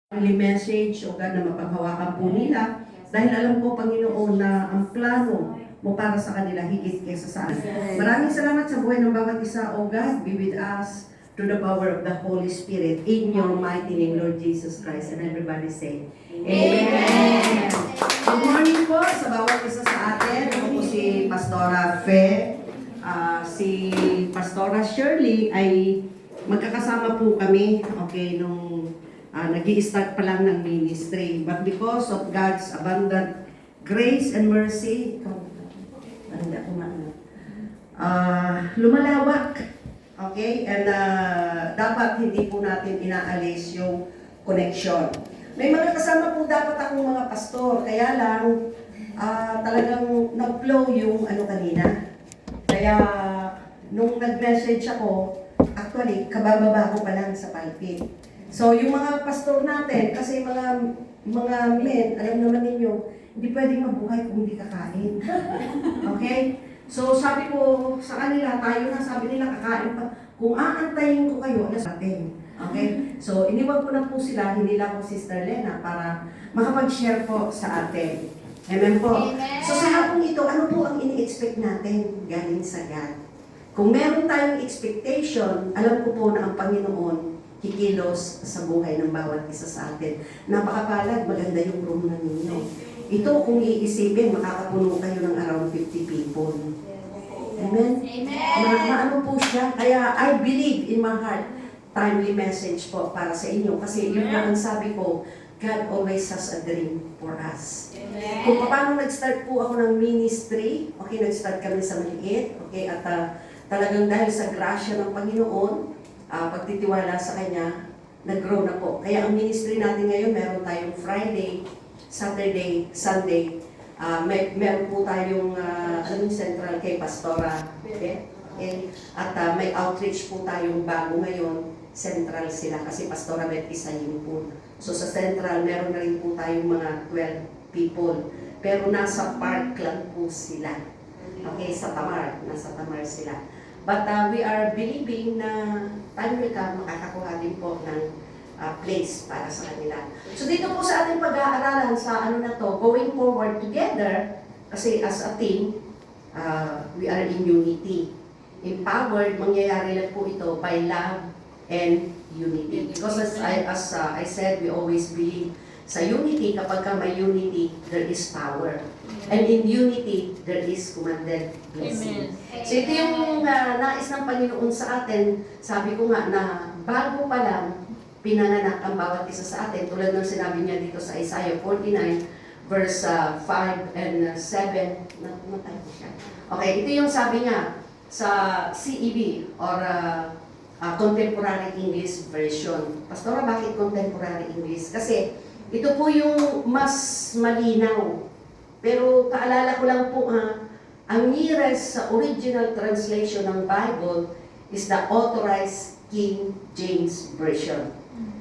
Only message o God na mapaghawakan po nila dahil alam ko, Panginoon, na ang plano mo para sa kanila higit kaysa sa akin. Maraming salamat sa buhay ng bawat isa, O God. Be with us to the power of the Holy Spirit in your mighty name, Lord Jesus Christ. And everybody say, Amen. Good morning po sa bawat isa sa atin. Ako po si Pastora Fe. Si Pastora Shirley ay magkakasama po kami, okay, nung nag-i-start pa lang ng ministry. But because of God's abundant grace and mercy, lumalawak. Okay? And dapat hindi po natin inaalis yung connection. May mga kasama po dapat akong mga pastor. Kaya lang, talagang nag-flow yung kanina. Kaya, nung nag-message ako, actually, kabababa ko pa lang sa pulpit. So, yung mga pastor natin, kasi mga men, alam naman ninyo, hindi pwedeng mabuhay kung hindi kakain. Okay? So, sabi ko sa kanila, tayo na, sabi nila, kakain pa. Kung aantayin ko kayo, alas natin. Okay? So, iniwan ko na po sila, hindi lang po Sister Lena, para makapag-share po sa atin. Amen po. Amen. So, sa hapong ito, ano po ang ini-expect natin galing sa God? Kung meron tayong expectation, alam ko po na ang Panginoon kikilos sa buhay ng bawat isa sa atin. Napakapalad, maganda yung room na ninyo. Ito, kung iisipin, makakapuno kayo ng around 50 people. Amen? Amen. Maano po siya? Kaya I believe in my heart, timely message po para sa inyo. Kasi yun lang ang sabi ko, God always has a dream for us. Amen. Kung paano nag-start po ako ng ministry, okay, nag-start kami sa maliit, okay, at talagang dahil sa grasya ng Panginoon, pagtitiwala sa Kanya, nag-grow na po. Kaya ang ministry natin ngayon, meron tayong Friday, Saturday, Sunday. Meron po tayong central kay Pastora. Okay? At may outreach po tayong bago ngayon. Central sila kasi Pastora Beth isa yun po. So sa central, meron na rin po tayong mga 12 people. Pero nasa park lang po sila. Okay, sa Tamar. Nasa Tamar sila. But we are believing na time will come, makakakuha din po ng place para sa kanila. So dito po sa ating pag-aaralan sa na to, going forward together, kasi as a team, we are in unity. Empowered, mangyayari lang po ito by love and unity. Because as I said, we always believe sa unity, kapag may unity, there is power. And in unity, there is commanded blessing. So ito yung nais ng Panginoon sa atin. Sabi ko nga na bago pa lang pinanganak ang bawat isa sa atin. Tulad ng sinabi niya dito sa Isaiah 49, verse 5 and 7. Namatay ko siya. Okay, ito yung sabi niya sa CEV or Contemporary English Version. Pastora, bakit Contemporary English? Kasi ito po yung mas malinaw. Pero kaalala ko lang po ang nearest sa original translation ng Bible is the Authorized King James Version.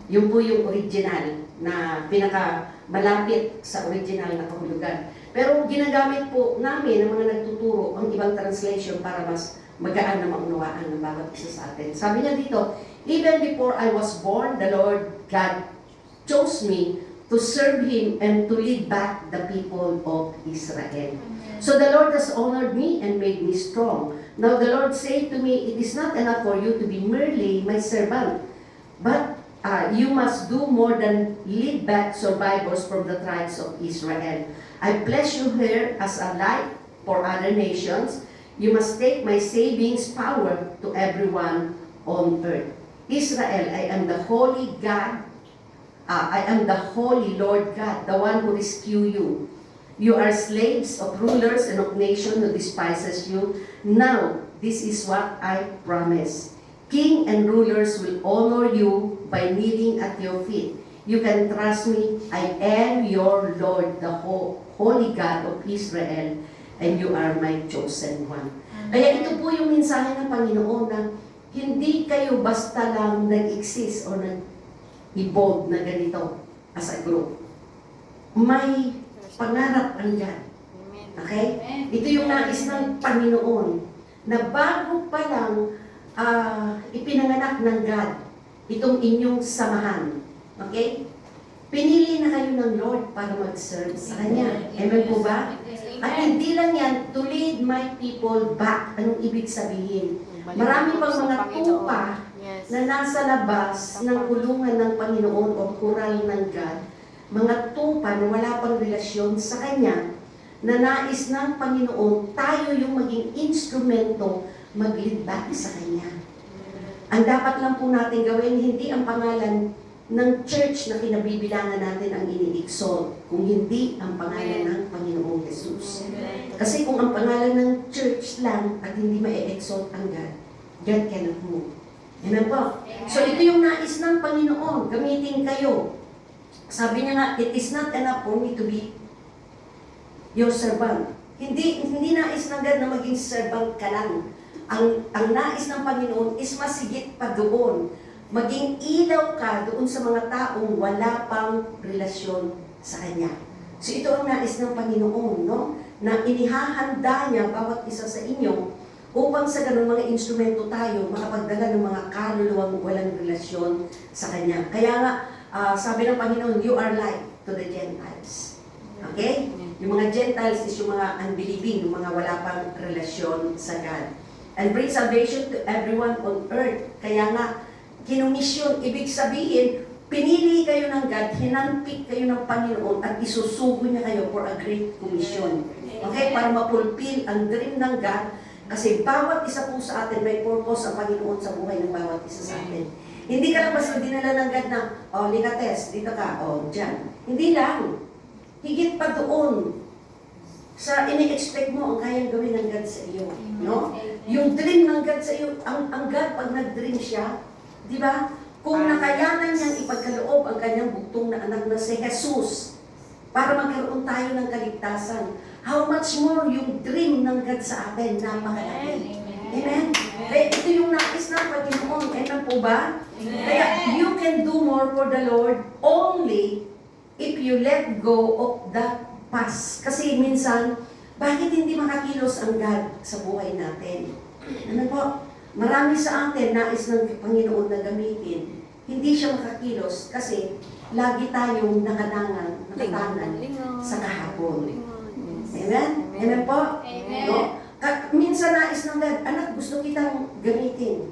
Yun po yung original na pinaka malapit sa original na kahulugan. Pero ginagamit po namin ng mga nagtuturo ang ibang translation para mas magaan na maunawaan ng bawat isa sa atin. Sabi niya dito, even before I was born, the Lord God chose me to serve Him and to lead back the people of Israel. Amen. So the Lord has honored me and made me strong. Now the Lord said to me, it is not enough for you to be merely my servant, but you must do more than lead back survivors from the tribes of Israel. I bless you here as a light for other nations. You must take my savings power to everyone on earth. Israel, I am the holy God. I am the holy Lord God, the one who rescued you. You are slaves of rulers and of nations who despises you. Now, this is what I promise. King and rulers will honor you by kneeling at your feet. You can trust me. I am your Lord, the holy God of Israel, and you are my chosen one. Kaya ito po yung mensahe ng Panginoon na hindi kayo basta lang nag-exist o i-bold na ganito as a group. May pangarap ang God. Okay? Ito yung nais ng Panginoon na bago pa lang ipinanganak ng God itong inyong samahan. Okay? Pinili na kayo ng Lord para mag-serve sa Kanya. Amen po ba? At hindi lang yan, to lead my people back. Anong ibig sabihin? Marami pang mga tupa na nasa labas ng kulungan ng Panginoon o kural ng God. Mga tupa na wala pang relasyon sa Kanya, na nais ng Panginoon, tayo yung maging instrumento mag-lead back sa Kanya. Ang dapat lang po natin gawin, hindi ang pangalan ng church na kinabibilangan natin ang ini-exalt, kung hindi ang pangalan ng Panginoong Jesus. Kasi kung ang pangalan ng church lang at hindi ma-exalt ang God, God cannot move. Amen po? So ito yung nais ng Panginoon, gamitin kayo. Sabi niya nga, it is not enough for me to be your servant. Hindi nais ng God na maging servant ka lang. Ang nais ng Panginoon is masigit pa doon. Maging ilaw ka doon sa mga taong wala pang relasyon sa Kanya. So ito ang nais ng Panginoon, no? Na inihahanda niya bawat isa sa inyo upang sa ganun mga instrumento tayo makapagdala ng mga kaluluwang walang relasyon sa Kanya. Kaya nga, sabi ng Panginoon, you are light to the Gentiles. Okay? Yung mga Gentiles is yung mga unbelieving, yung mga wala pang relasyon sa God. And bring salvation to everyone on earth. Kaya nga, kinumisyon, ibig sabihin, pinili kayo ng God, hinanpik kayo ng Panginoon at isusugo niya kayo for a great commission. Okay? Para mapulpil ang dream ng God, kasi bawat isa po sa atin may purpose ang Panginoon sa buhay ng bawat isa sa atin. Hindi ka lang basta dinala ng God na, Likates, dito ka, dyan. Hindi lang. Higit pa doon sa ini-expect mo ang kayang gawin ng God sa iyo. No? Yung dream ng God sa iyo, ang God pag nag-dream siya, di ba? Kung nakayanan niyang ipagkaloob ang kanyang buktong na anak na si Jesus para magkaroon tayo ng kaligtasan, how much more yung dream ng God sa atin, napakalaki. Amen? Kaya ito yung nais ng Panginoon. Amen po ba? Kaya you can do more for the Lord only if you let go of the past. Kasi minsan, bakit hindi makakilos ang God sa buhay natin? Ano po? Marami sa atin nais ng Panginoon na gamitin. Hindi siya makakilos kasi lagi tayong nakatangan sa kahapon. Amen? Amen po? Amen. No? Minsan nais ng God, anak, gusto kitang gamitin.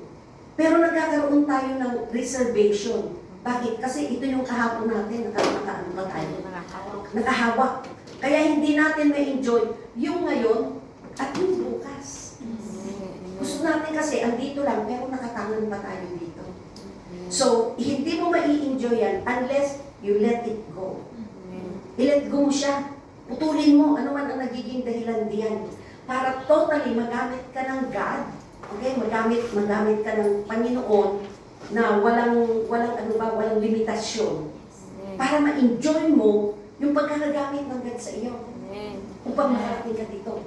Pero nagkakaroon tayo ng reservation. Bakit? Kasi ito yung kahapon natin, nakahawak. Kaya hindi natin ma-enjoy yung ngayon at yung bukas. Gusto natin kasi, andito lang, pero nakatangan pa tayo dito. So, hindi mo mai-enjoy yan unless you let it go. I-let go mo siya. Putulin mo, ano man ang nagiging dahilan diyan. Para totally magamit ka ng God. Okay? Magamit ka ng Panginoon na walang limitasyon. Para ma-enjoy mo yung pagkakagamit ng God sa iyo. Upang makarating ka dito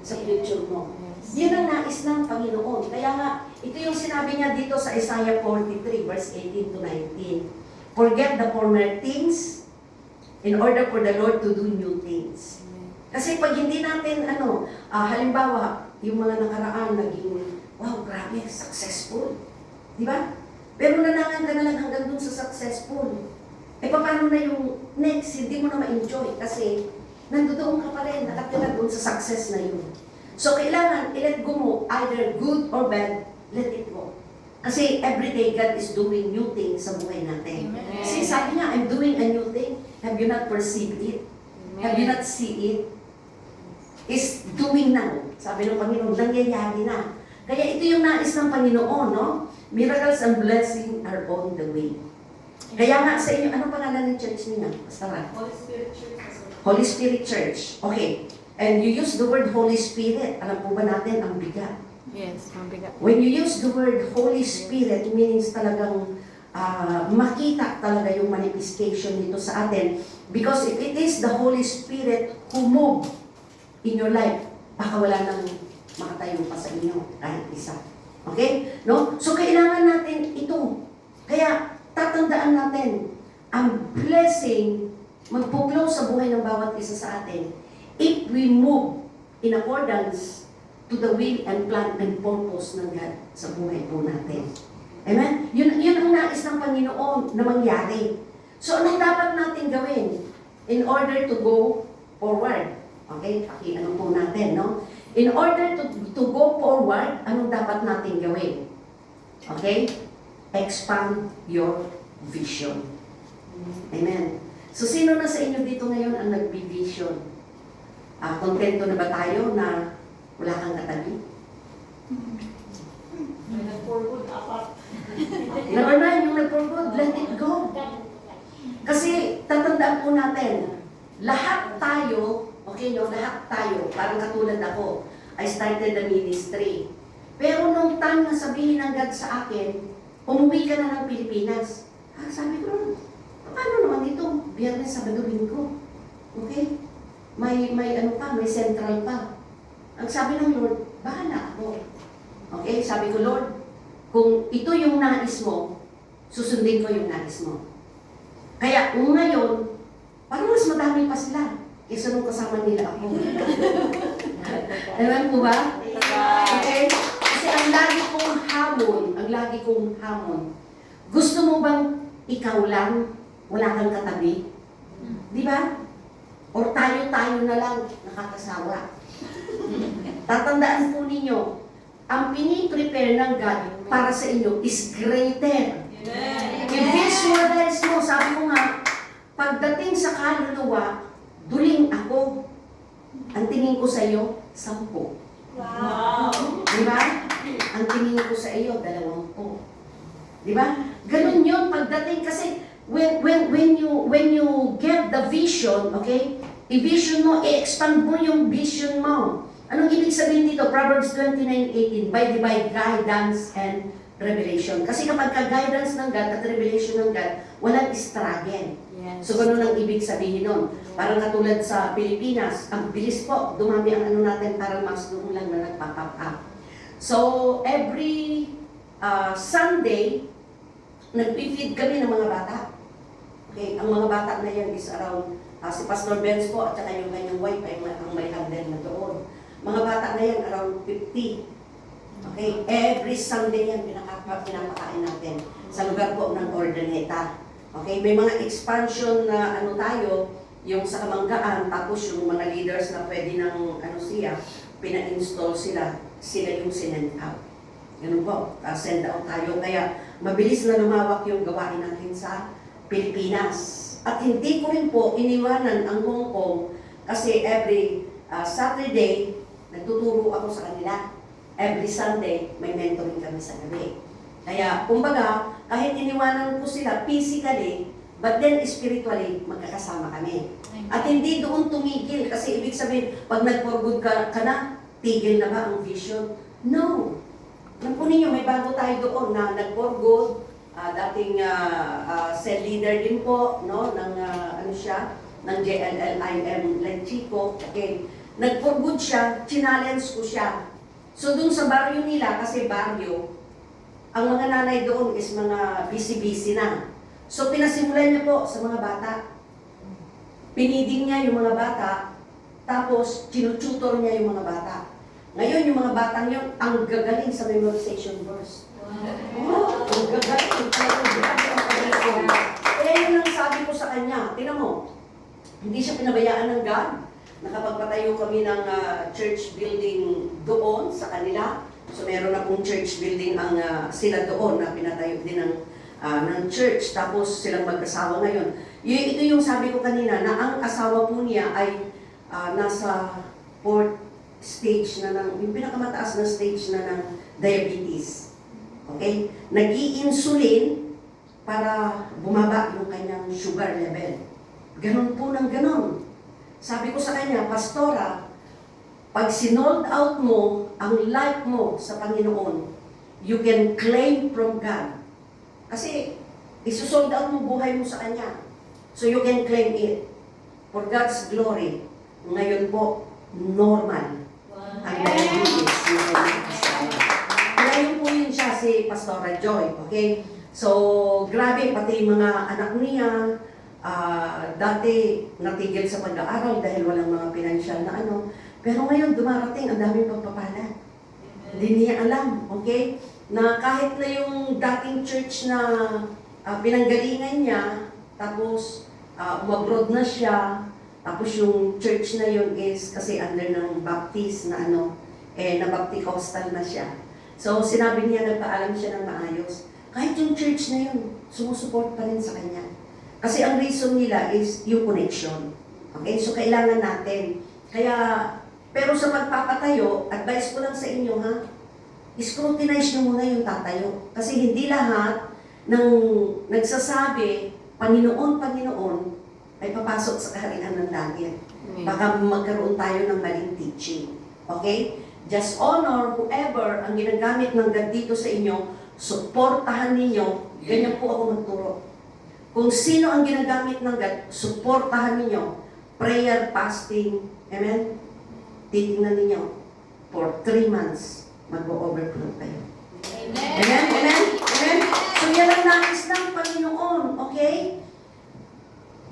sa future mo. Yun ang nais ng Panginoon. Kaya nga, ito yung sinabi niya dito sa Isaiah 43, verse 18 to 19. Forget the former things in order for the Lord to do new things. Kasi pag hindi natin, halimbawa, yung mga nakaraan naging, wow, grabe, successful. Di ba? Pero nanangan ka na lang hanggang dun sa successful. Paano na yung next, hindi mo na ma-enjoy kasi nandoon ka pa rin, nakatira dun sa success na yun. So, kailangan i-let go mo, either good or bad, let it go. Kasi everyday God is doing new things sa buhay natin. Amen. Kasi sabi niya, I'm doing a new thing. Have you not perceived it? Have you not see it? Is doing now. Sabi ng Panginoon, nangyayari na. Kaya ito yung nais ng Panginoon, no? Miracles and blessing are on the way. Kaya nga sa inyo, ano pangalan ng church niya? Pastora? Holy Spirit Church. Holy Spirit Church. Okay. And you use the word Holy Spirit. Alam po ba natin ang bigat? Yes, mabigat. When you use the word Holy Spirit, it means talagang makita talaga yung manifestation nito sa atin. Because if it is the Holy Spirit who move in your life, baka wala nang makatayo pa sa inyo kahit isa. Okay? No? So kailangan natin ito. Kaya tatandaan natin, ang blessing magpuglaw sa buhay ng bawat isa sa atin if we move in accordance to the will and plan and purpose ng God sa buhay po natin. Amen? Yun ang nais ng Panginoon na mangyari. So, anong dapat natin gawin in order to go forward? Okay, ano po natin, no? In order to go forward, anong dapat natin gawin? Okay? Expand your vision. Amen. So, sino na sa inyo dito ngayon ang nagbi-vision? Kontento na ba tayo na wala kang katabi? Number 9, yung nag-forward, let it go. Kasi, tatandaan po natin, lahat tayo, okay, no, lahat tayo, parang katulad ako, I started the ministry. Pero nung time na sabihin ng God sa akin, umuwi ka na ng Pilipinas. Sabi ko, paano naman ito? Biyernes, Sabado, Linggo. Okay? May ano pa, may central pa. Ang sabi ng Lord, bahala ako. Okay? Sabi ko, Lord, kung ito yung nais mo, susundin ko yung nais mo. Kaya ngayon, parang mas madami pa sila kaysa nung kasama nila ako. Alam po ba? Okay? Kasi ang lagi kong hamon, gusto mo bang ikaw lang, wala kang katabi? Di ba? Or tayo-tayo na lang nakakasawa. Tatandaan po ninyo, ang piniprepare ng God para sa inyo is greater. I-visualize mo, sabi ko nga, pagdating sa kaluluwa, duling ako. Ang tingin ko sa iyo, 10. Wow! Di ba? Ang tingin ko sa iyo, 20. Di ba? Ganun yun pagdating kasi when you get the vision, okay? I-vision mo, i-expand mo yung vision mo. Anong ibig sabihin dito? Proverbs 29:18, by divine guidance and revelation. Kasi kapag ka-guidance ng God at revelation ng God, walang struggle. Yes. So, ganun ang ibig sabihin nun. Parang katulad sa Pilipinas, ang bilis po, dumami ang ano natin, parang mas noon lang na nagpa-pop up. So, every Sunday, nagpi-feed kami ng mga bata. Okay, ang mga bata na yan is around, si Pastor Benz po, at saka yung kanyang wife ay ang may handle na doon. Mga bata na yan, around 50. Okay, every Sunday yan, pinapakain natin sa lugar po ng Ordaneta. Okay, may mga expansion na ano tayo, yung sa Kamanggaan, tapos yung mga leaders na pwede ng ano siya, pina-install sila yung sinend out. Ganun po, send out tayo. Kaya mabilis na lumawak yung gawain natin sa Pilipinas. At hindi ko rin po iniwanan ang Hong Kong kasi every Saturday, nagtuturo ako sa kanila. Every Sunday, may mentoring kami sa gabi. Kaya, kumbaga, kahit iniwanan ko sila physically, but then spiritually, magkakasama kami. At hindi doon tumigil, kasi ibig sabihin, pag nag-for good ka na, tigil na ba ang vision? No. Alam po ninyo, may bago tayo doon na nag-for good, dating cell leader din po, no, ng ano siya, ng JLLIM Lenchico. Okay. Nag-for good siya, challenge ko siya. So dun sa baryo nila, kasi baryo, ang mga nanay doon is mga busy-busy na. So pinasimulan niya po sa mga bata. Piniding niya yung mga bata, tapos tinututor niya yung mga bata. Ngayon yung mga batang yun, ang gagaling sa memorization verse. Wow! Ang gagaling. Kaya yun ang sabi ko sa kanya, tinan mo, hindi siya pinabayaan ng God. Nakapagpatayo kami ng church building doon sa kanila. So meron na pong church building ang sila doon na pinatayo din ng church. Tapos silang mag-asawa ngayon. Ito yung sabi ko kanina na ang asawa po niya ay nasa 4th stage na ng, yung pinakamataas na stage na ng diabetes. Okay? Nag-i-insulin para bumaba yung kanyang sugar level. Ganon po ng ganon. Sabi ko sa kanya, Pastora, pag sinold out mo ang life mo sa Panginoon, you can claim from God. Kasi isusold out mo buhay mo sa Kanya. So you can claim it. For God's glory, ngayon po, normal. Wow. Ang diabetes. Ngayon po yun siya si Pastora Joy. Okay? So, grabe, pati yung mga anak niya, dati natigil sa pag-aaral dahil walang mga pinansyal na ano. Pero ngayon dumarating ang daming pagpapala. Hindi niya alam, okay? Na kahit na yung dating church na pinanggalingan niya, tapos umabroad na siya, tapos yung church na yun is kasi under ng Baptist na na-Bapticostal na siya. So sinabi niya, nagpaalam siya ng maayos. Kahit yung church na yun, sumusuport pa rin sa kanya. Kasi ang reason nila is yung connection. Okay? So kailangan natin. Kaya, pero sa magpapatayo, advice ko lang sa inyo ha, scrutinize nyo muna yung tatayo. Kasi hindi lahat ng nagsasabi, Panginoon, Panginoon, ay papasok sa kaharian ng langit. Baka magkaroon tayo ng maling teaching. Okay? Just honor whoever ang ginagamit ng God dito sa inyo, suportahan ninyo, ganyan po ako magturo. Kung sino ang ginagamit ng God, suportahan ninyo. Prayer, fasting, amen? Titingnan ninyo. For 3 months, mag-overflow kayo. Amen. Amen? Amen? Amen? So yan ang nais ng Panginoon, okay?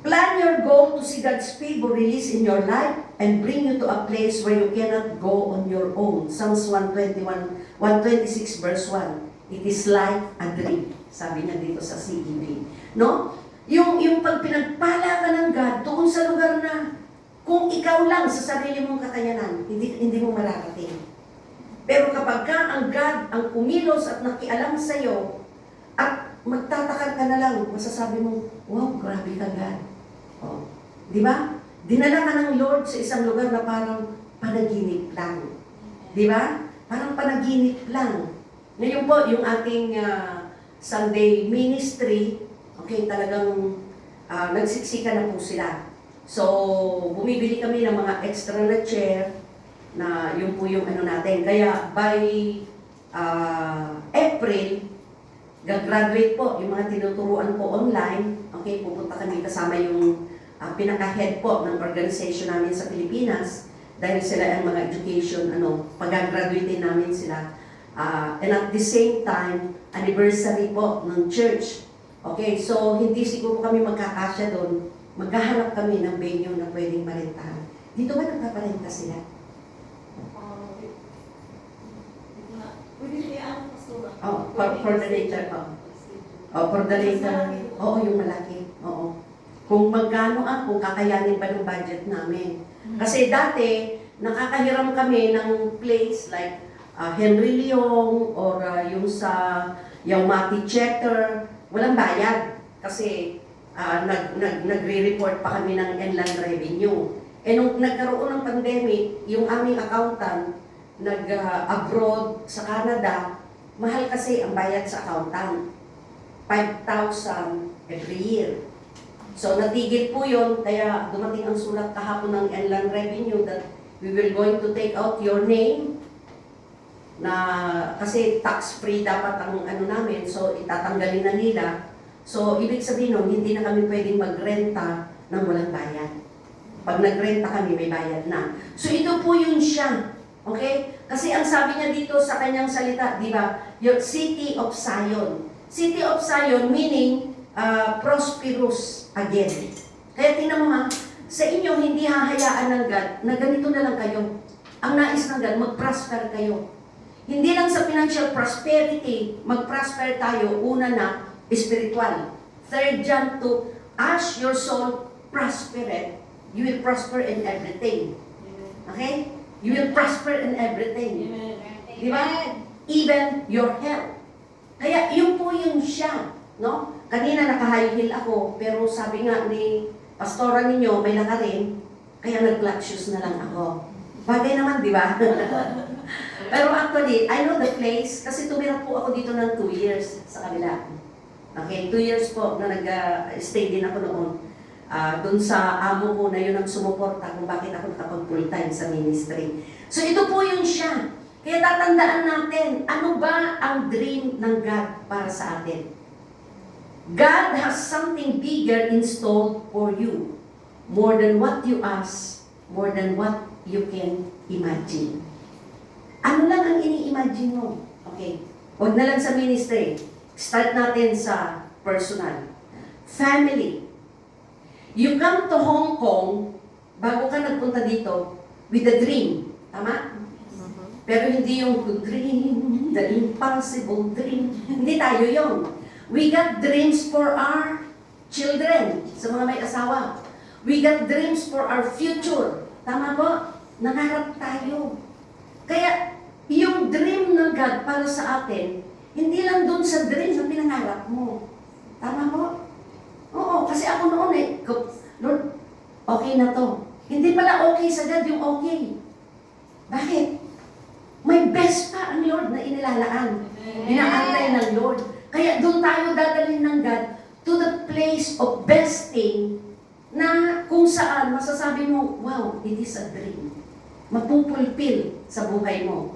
Plan your goal to see God's favor release in your life and bring you to a place where you cannot go on your own. Psalms 126 verse 1. It is like a dream. Sabi niya dito sa CEV. No? Yung pag pinagpala ka ng God doon sa lugar na kung ikaw lang sa sarili mong kakayanan, hindi mo mararating. Pero kapag ka ang God ang kumilos at nakialam sa iyo at magtatakan ka na lang, masasabi mo, wow, grabe ka God. Oh. Di ba? Dinala ka ng Lord sa isang lugar na parang panaginip lang. Di ba? Parang panaginip lang. Ngayon po, yung ating Sunday ministry, okay, talagang nagsiksika na po sila. So, bumibili kami ng mga extra na chair na yun po yung ano natin. Kaya by April, gagraduate po yung mga tinuturuan po online. Okay, pupunta kami kasama yung pinaka-head po ng organization namin sa Pilipinas dahil sila ang mga education, pag-graduate namin sila. And at the same time, anniversary po ng church. Okay, so hindi siguro kami magkakasya doon. Maghahanap kami ng venue na pwedeng parentahan. Dito ba nagpaparenta sila? Oh, for the later. Oh, for the later. Oo, yung malaki. Oo. Kung magkano kung kakayanin pa ng budget namin. Kasi dati, nakakahiram kami ng place like Henry Leong or yung sa Yaumati Checker, walang bayad kasi nagre-report pa kami ng inland revenue. Eh nung nagkaroon ng pandemic, yung aming accountant nag-abroad sa Canada, mahal kasi ang bayad sa accountant. 5,000 every year. So natigil po yun, kaya dumating ang sulat kahapon ng inland revenue that we will going to take out your name na kasi tax-free dapat ang namin, so itatanggalin na nila. So ibig sabihin nun, hindi na kami pwedeng magrenta ng walang bayad. Pag nagrenta kami, may bayad na. So ito po yun siya. Okay? Kasi ang sabi niya dito sa kanyang salita, di ba? Your City of Zion. City of Zion meaning prosperous again. Kaya tingnan mo sa inyo hindi hahayaan ng God na ganito na lang kayo. Ang nais ng God, mag-prosper kayo. Hindi lang sa financial prosperity, mag-prosper tayo, una na, spiritual. 3 John 2, as your soul prospereth, you will prosper in everything. Okay? You will prosper in everything. Di ba? Even your health. Kaya yun po yung siya. No? Kanina naka-high heel ako, pero sabi nga ni pastora ninyo, may lakarin, kaya nag-flat shoes na lang ako. Bagay naman, di ba? Pero actually, I know the place kasi tumira po ako dito ng 2 years sa kabila. Okay, 2 years po na nag-stay din ako noon. Doon sa amo ko na yun ang sumuporta kung bakit ako nakapag full time sa ministry. So ito po yung siya. Kaya tatandaan natin, ano ba ang dream ng God para sa atin? God has something bigger installed for you. More than what you ask, more than what you can imagine. Ano lang ang ini-imagine mo? Okay. Huwag na lang sa ministry. Start natin sa personal. Family. You come to Hong Kong, bago ka nagpunta dito, with a dream. Tama? Pero hindi yung dream, the impossible dream. Hindi tayo yon. We got dreams for our children, sa mga may asawa. We got dreams for our future. Tama po? Nangarap tayo. Kaya, yung dream ng God para sa atin, hindi lang doon sa dream na pinangarap mo. Tama po? Oo, kasi ako noon Lord, okay na to. Hindi pala okay sa God yung okay. Bakit? May best pa ang Lord na inilalaan. Inaantay ng Lord. Kaya doon tayo dadalhin ng God to the place of besting na kung saan masasabi mo, wow, it is a dream. Mapupulpil sa buhay mo.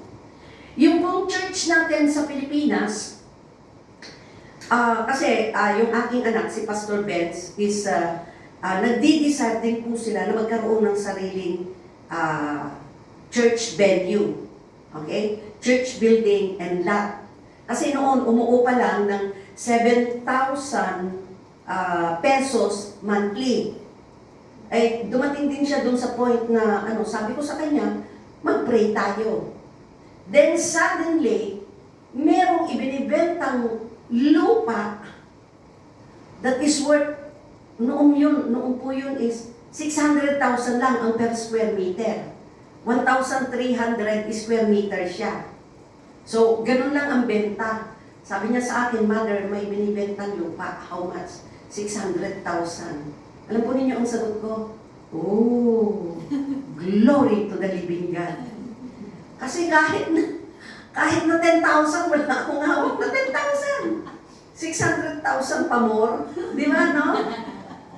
Yung pong church natin sa Pilipinas, kasi yung aking anak, si Pastor Benz, is nagdi-decide din po sila na magkaroon ng sariling church venue. Okay? Church building and lot. Kasi noon, umuupa lang ng 7,000 pesos monthly. Eh, dumating din siya dun sa point na, sabi ko sa kanya, mag-pray tayo. Then suddenly, merong ibinibentang lupa that is worth, noong po yun is 600,000 lang ang per square meter. 1,300 square meter siya. So, ganun lang ang benta. Sabi niya sa akin, Mother, may binibentang lupa. How much? 600,000. Alam po ninyo ang sagot ko? Oh, glory to the living God. Kasi kahit na 10,000, wala akong hawak na 10,000. 600,000 pa more. Di ba, no?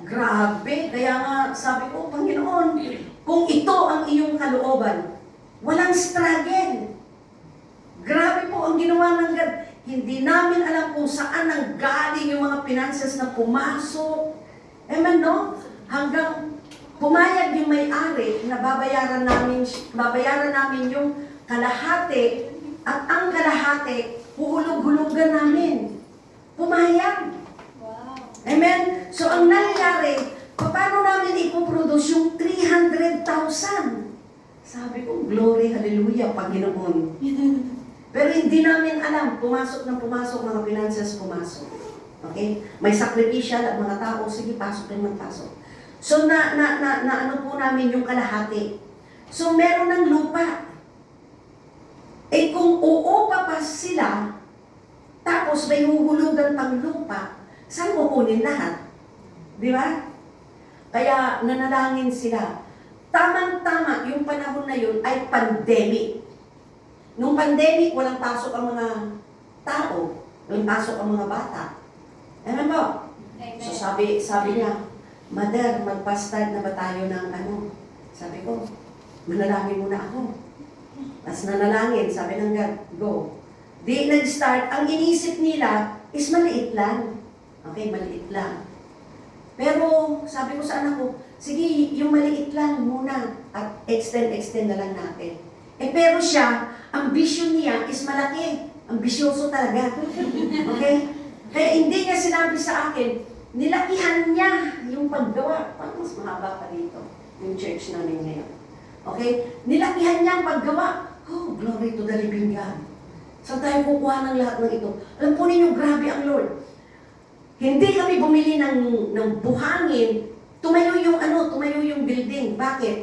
Grabe. Kaya nga, sabi ko, Panginoon, kung ito ang iyong kalooban, walang struggle. Grabe po ang ginawa ng God. Hindi namin alam kung saan ang galing yung mga finances na pumasok. Amen, no? Hanggang pumayag yung may-ari na babayaran namin yung kalahati at ang kalahati, huhulog-hulugan namin. Pumayag. Wow. Amen? So, ang nangyari, paano namin ipoproduce yung 300,000? Sabi ko, glory, hallelujah, Panginoon. Pero hindi namin alam, pumasok ng pumasok, mga finances pumasok. Okay? May sakripisyal at mga tao, sige, pasok rin magpasok. So, ano po namin yung kalahati. So, meron ng lupa. Eh, kung uupa pa sila, tapos may huhulugan pang lupa, saan kukunin lahat? Di ba? Kaya nanalangin sila. Tamang-tama, yung panahon na yun ay pandemic. Nung pandemic, walang pasok ang mga tao, walang pasok ang mga bata. Amen po? So sabi niya, Mother, magpa-start na ba tayo ng ano? Sabi ko, manalangin muna ako. Tapos nanalangin, sabi ng God, go. Di nag-start, ang inisip nila is maliit lang. Okay, maliit lang. Pero sabi ko sa anak ko, sige, yung maliit lang muna at extend na lang natin. Eh pero siya, ang vision niya is malaki. Ambisyoso talaga. Okay? Kaya hindi niya sinabi sa akin, nilakihan niya yung paggawa. Parang mas mahaba pa dito, yung church namin ngayon. Okay? Nilakihan niya ang paggawa. Oh, glory to the living God. Saan tayo kukuha ng lahat ng ito? Alam po ninyo, grabe ang Lord. Hindi kami bumili ng buhangin. Tumayo yung building. Bakit?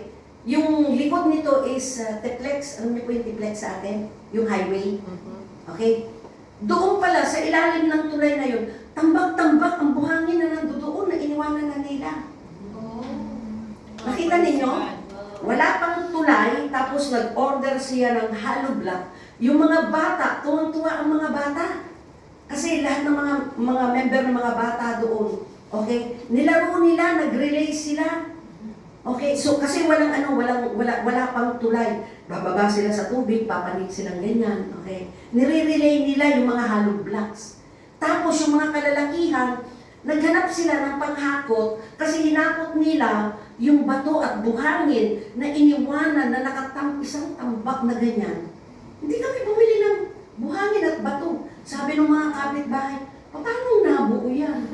Yung likod nito is Teplex. Alam niyo po yung Teplex sa atin? Yung highway. Okay? Doon pala, sa ilalim ng tulay na yun, tambak-tambak ang buhangin na nandoon na iniwanan na nila. Nakita ninyo? Wala pang tulay, tapos nag-order siya ng hollow block. Yung mga bata, tuwang-tuwa ang mga bata. Kasi lahat ng mga member ng mga bata doon, okay? Nilaro nila, nag-relay sila. Okay, so kasi wala pang tulay. Bababa sila sa tubig, papanik silang ganyan, okay? Nire-relay nila yung mga hollow blocks. Tapos yung mga kalalakihan, naghanap sila ng panghakot kasi hinakot nila yung bato at buhangin na iniwanan na isang tambak na ganyan. Hindi kami bumili ng buhangin at bato. Sabi ng mga kapitbahay, paano nabuo yan?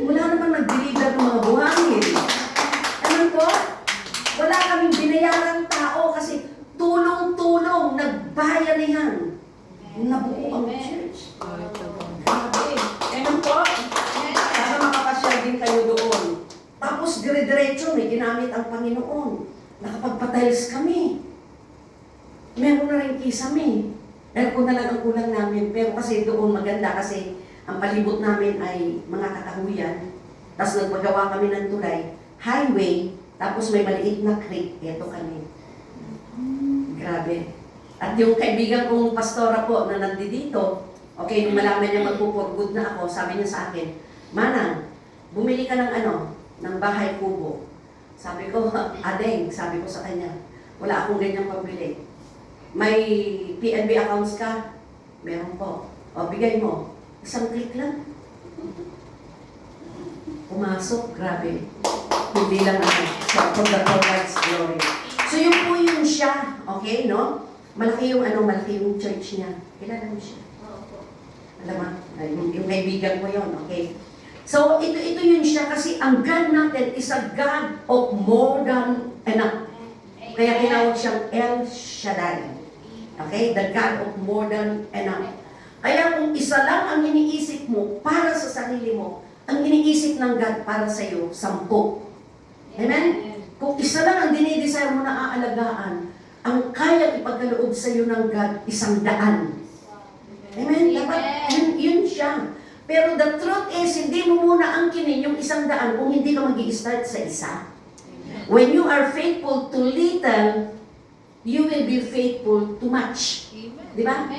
Wala naman nag-deliver ng mga buhangin. Ano po? Wala kaming binayaran tao kasi tulong-tulong, nagbayanihan. Nabuo ang church. Ano po? Sana makapasyal din kayo sitwasyon, may ginamit ang Panginoon. Nakapagpatiles kami. Meron na rin kisame. Aircon na lang ang kulang namin. Pero kasi doon maganda kasi ang palibot namin ay mga kakahuyan. Tapos nagpagawa kami ng tulay, highway, tapos may maliit na creek. Ito kami. Grabe. At yung kaibigan kong pastora po na nandito, okay, nung malaman niya magpupurgod na ako, sabi niya sa akin, Manang, bumili ka ng ng bahay kubo. Sabi ko, Adeng, sabi ko sa kanya, wala akong ganyang pabili. May PNB accounts ka? Meron po. O, bigay mo. Isang click lang. Pumasok, grabe. Hindi lang for the God's glory. So yun po yung siya, okay, no? Malaki yung church niya. Kilala mo siya? Alam mo, yung kaibigan ko yun, okay? So, ito yun siya kasi ang God natin is a God of more than enough. Kaya tinawag siyang El Shaddai. Okay? The God of more than enough. Kaya kung isa lang ang iniisip mo para sa sarili mo, ang iniisip ng God para sa iyo, 10. Amen? Kung isa lang ang dinidesire mo na aalagaan, ang kaya ipagkaloob sa iyo ng God, 100. Amen? Dapat yun siya. Pero the truth is, hindi mo muna angkinin yung 100 kung hindi ka mag-i-start sa isa. When you are faithful to little, you will be faithful to much. Di ba?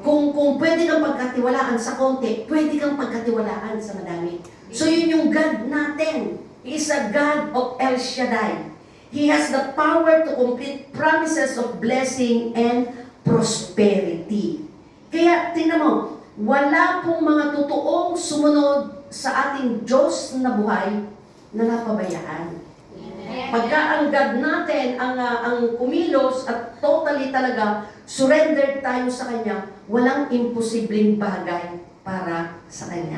Kung pwede kang pagkatiwalaan sa konti, pwede kang pagkatiwalaan sa madami. So yun yung God natin. He is a God of El Shaddai. He has the power to complete promises of blessing and prosperity. Kaya tingnan mo, wala pong mga totoong sumunod sa ating Diyos na buhay na napabayaan. Pagka ang God natin ang kumilos at totally talaga surrendered tayo sa Kanya, walang imposibleng bagay para sa Kanya.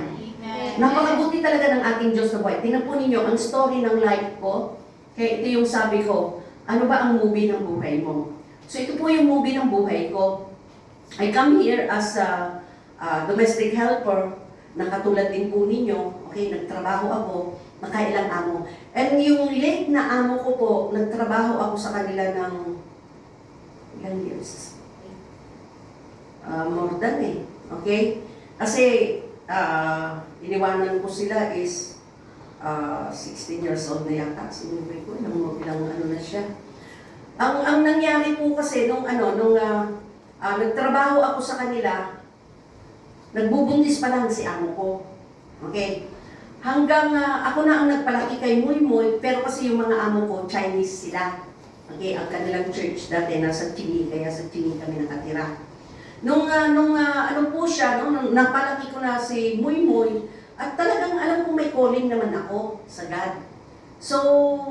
Napakabuti talaga ng ating Diyos na buhay. Tingnan po ninyo ang story ng life ko. Kaya ito yung sabi ko, ano ba ang movie ng buhay mo? So ito po yung movie ng buhay ko. I come here as a domestic helper, na katulad din po ninyo, okay, nagtrabaho ako, nakailang amo. And yung late na amo ko po, nagtrabaho ako sa kanila ng ilang years? More than okay? Kasi, iniwanan ko sila is 16 years old na yata. Sinubi ko, ilang na siya. Ang nangyari po kasi, nung nagtrabaho ako sa kanila, nagbubuntis pa lang si amo ko. Okay? Hanggang ako na ang nagpalaki kay Muy, pero kasi yung mga amo ko, Chinese sila. Okay? Ang kanilang church dati nasa Chini, kaya sa Chini kami nakatira. Nung po siya, nung napalaki ko na si Muy, at talagang alam kong may calling naman ako sa God. So,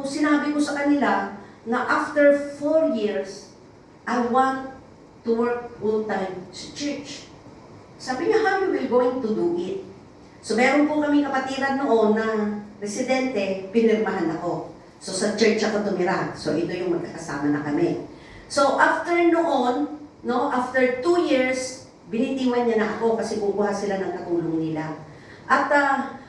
sinabi ko sa kanila na after 4 years, I want to work full-time sa church. Sabi niya, how you will going to do it? So, meron po kami kapatiran noon na residente, pinirmahan ako. So, sa church ako tumira. So, ito yung magkakasama na kami. So, after noon, after 2 years, binitiwan niya na ako kasi kukuha sila ng katulong nila. At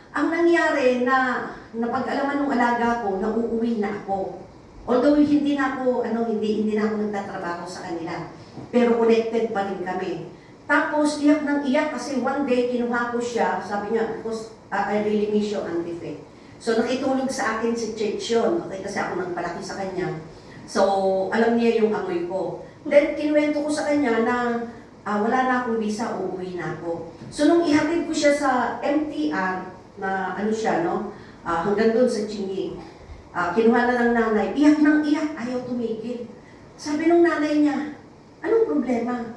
ang nangyari na napag-alaman ng alaga ko, nauuwi na ako. Although hindi na ako nagtatrabaho sa kanila. Pero connected pa rin kami. Tapos, iyak ng iyak kasi one day, kinuha ko siya, sabi niya, because I really miss you, Auntie Faye. So, nakitulog sa akin si Church yun, okay, kasi ako nagpalaki sa kanya. So, alam niya yung amoy ko. Then, kinuwento ko sa kanya na wala na akong visa, uuwi na ako. So, nung ihatid ko siya sa MTR, na hanggang doon sa Chingy, kinuha na ng nanay, iyak ng iyak, ayaw tumigil. Sabi nung nanay niya, anong problema?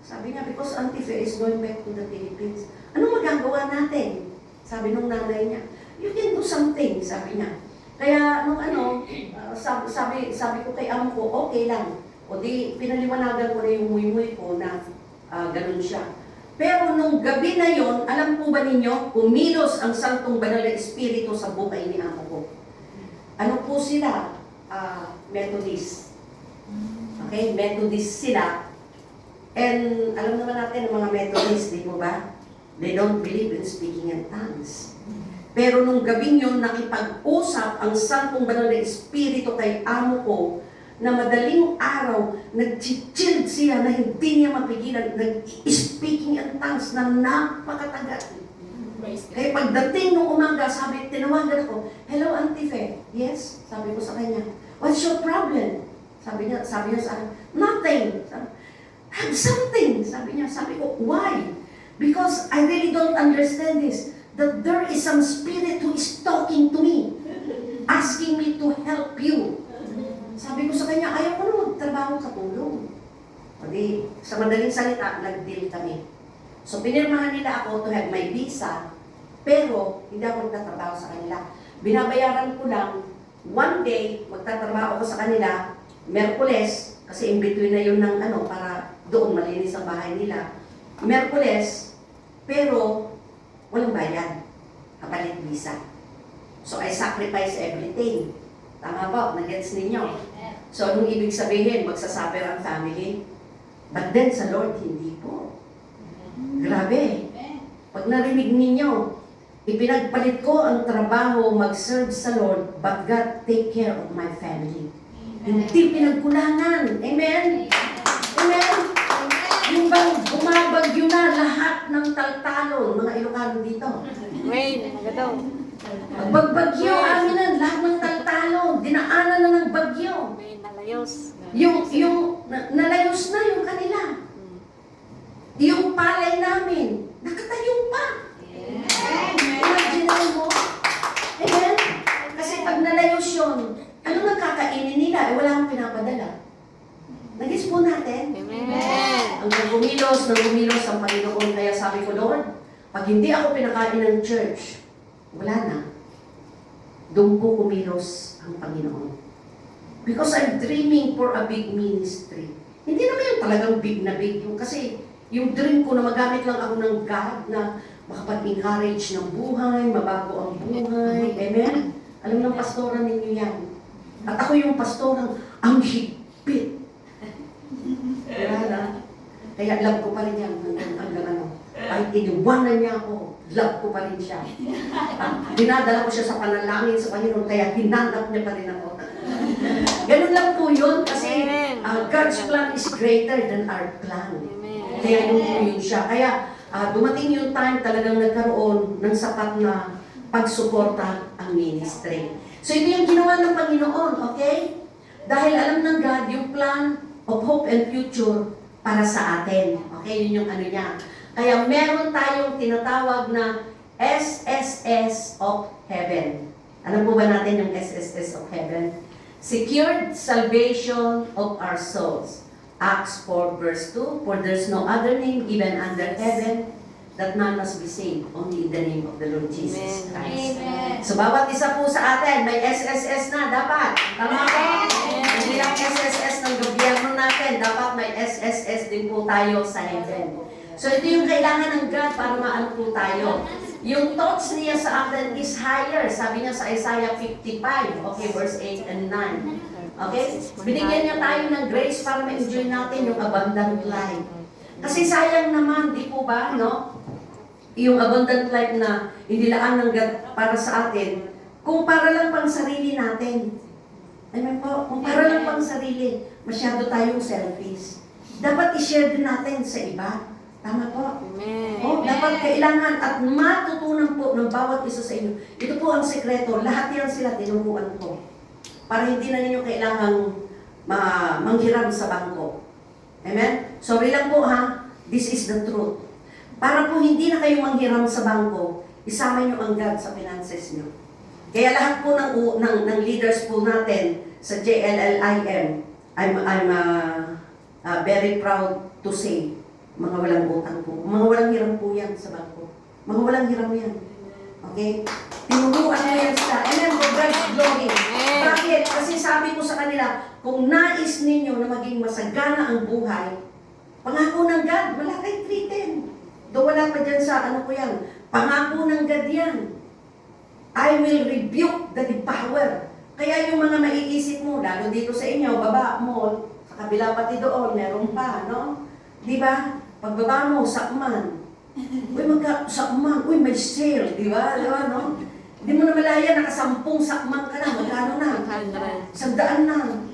Sabi niya, because Auntie Faye is going back to the Philippines. Anong magagawa natin? Sabi nung nanay niya, you can do something, sabi niya. Kaya nung sabi ko kay amo ko, okay lang. O di, pinaliwanagan ko na yung muy ko na ganun siya. Pero nung gabi na yon, alam po ba ninyo, kumilos ang Santong Banal na Espiritu sa buhay ni amo ko. Ano po sila? Methodist. Okay, Methodist sila. And alam naman natin ang mga Methodist, di mo ba? They don't believe in speaking in tongues. Pero nung gabing yun, nakipag-usap ang sampung banal na espiritu kay amo ko na madaling araw, nag-chill siya na hindi niya mapigilan, nag-speaking in tongues na napakatagal. Kaya pagdating nung umaga, tinawagan ako, "Hello, Auntie Fe." "Yes," sabi ko sa kanya. "What's your problem?" Sabi niya sa akin, "Nothing." "Have something." Sabi niya. Sabi ko, "Why?" "Because I really don't understand this. That there is some spirit who is talking to me, asking me to help you." Sabi ko sa kanya, "Ayaw ko na magtrabaho katulong." O di, sa madaling salita, nag-deal kami. So pinirmahan nila ako to have my visa, pero hindi ako magtatrabaho sa kanila. Binabayaran ko lang, one day, magtatrabaho ako sa kanila, Merkules, kasi in between na yun ng para doon malinis ang bahay nila. Merkules, pero walang bayad, kapalit visa. So I sacrifice everything. Tama ba? Nag-gets ninyo? So anong ibig sabihin? Magsasuffer ang family? But then sa Lord, hindi po. Grabe. Pag narinig ninyo, ipinagpalit ko ang trabaho mag-serve sa Lord, but God take care of my family. Hindi pinagkulangan. Amen? Amen? Yung bang bumabagyo na lahat ng taltalon, mga Ilocano dito. Wait, magadaw. Pagbagyo, aminan, lahat ng taltalon, dinaanan na ng bagyo. May nalayos. Nalayos na yung kanila. Yung palay namin, nakatayo pa. Imagine mo. Amen? Kasi pag nalayos yun, ano nagkakainin nila? Wala akong pinapadala. Nagis po natin. Amen. Ang gumilos ang Panginoon. Kaya sabi ko, Lord, pag hindi ako pinakain ng church, wala na. Doon po kumilos ang Panginoon. Because I'm dreaming for a big ministry. Hindi naman yung talagang big na big. Kasi yung dream ko na magamit lang ako ng God na makapag-encourage ng buhay, mabago ang buhay. Amen? Alam ng pastoran ninyo yan. At ako yung pastorang ang higpit. Wala na. Kaya love ko pa rin yan hanggang ano. Kahit iniwanan niya ako, love ko pa rin siya. Dinadala ko siya sa panalangin sa Panginoon, kaya hinanap niya pa rin ako. Ganun lang po yun, kasi God's plan is greater than our plan. Kaya yun siya. Kaya dumating yung time talagang nagkaroon ng sapat na pagsuporta ang ministry. So ito yung ginawa ng Panginoon, okay? Dahil alam ng God yung plan of hope and future para sa atin. Okay, yun yung ano niya. Kaya meron tayong tinatawag na SSS of Heaven. Alam po ba natin yung SSS of Heaven? Secured Salvation of Our Souls. Acts 4 verse 2, "For there's no other name given under heaven that none must be saved, only in the name of the Lord Jesus Christ." Amen. So bawat isa po sa atin, may SSS na dapat. Tama ba? Hindi lang SSS ng gobyerno natin, dapat may SSS din po tayo sa heaven. So ito yung kailangan ng God para maano po tayo. Yung thoughts niya sa atin is higher. Sabi niya sa Isaiah 55, okay, verse 8 and 9. Okay? Binigyan niya tayo ng grace para ma-enjoy natin yung abundant life. Kasi sayang naman, di po ba, no? Yung abundant life na inilaan ng God para sa atin, kung para lang pang sarili natin. Amen po? Kung para lang pang sarili, masyado tayong selfish. Dapat i-share din natin sa iba. Tama po? Amen. Oh, dapat kailangan at matutunan po ng bawat isa sa inyo. Ito po ang sekreto. Lahat yan sila tinuruan ko. Para hindi na ninyo kailangang manghiram sa bangko. Amen? Sorry lang po ha. This is the truth. Para po hindi na kayo manghiram sa bangko, isama nyo ang God sa finances nyo. Kaya lahat po ng leaders po natin sa JLLIM, I'm very proud to say, mga walang utang po. Mga walang hiram po yan sa bangko. Mga walang hiram yan. Okay? Tinuruan mo yan sila. Amen. For God's glory. Bakit? Kasi sabi ko sa kanila, kung nais ninyo na maging masagana ang buhay, pangako ng God, wala kayong treated. Do wala pa dyan sa ano ko yan. Pangako ng God yan. I will rebuke the devourer. Kaya yung mga maiisip mo, lalo dito sa inyo, baba, mall, sa kabila pati doon, meron pa, no? Di ba? Pagbaba mo, sakman. Uy, sakman. Uy, may sale, di ba? Di ba, no? Hindi mo na malaya, nakasampung sakmang ka na, magkano na? 100. 100 na.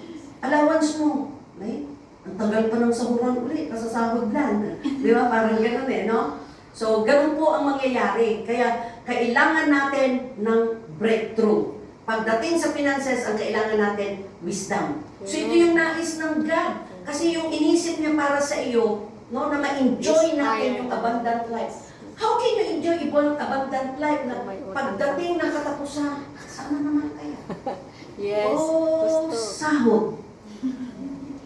Allowance mo. Ay, ang tagal pa ng sahuran ulit, kasasahod lang. Di ba? Parang gano'n eh, no? So, ganun po ang mangyayari. Kaya, kailangan natin ng breakthrough. Pagdating sa finances, ang kailangan natin, wisdom. So, ito yung nais ng God. Kasi yung inisip niya para sa iyo, no, na ma-enjoy natin yung abundant life. How can you enjoy abundant life na pagdating ng katapusan, sana naman kaya? Yes. Oh, Gusto. sahod.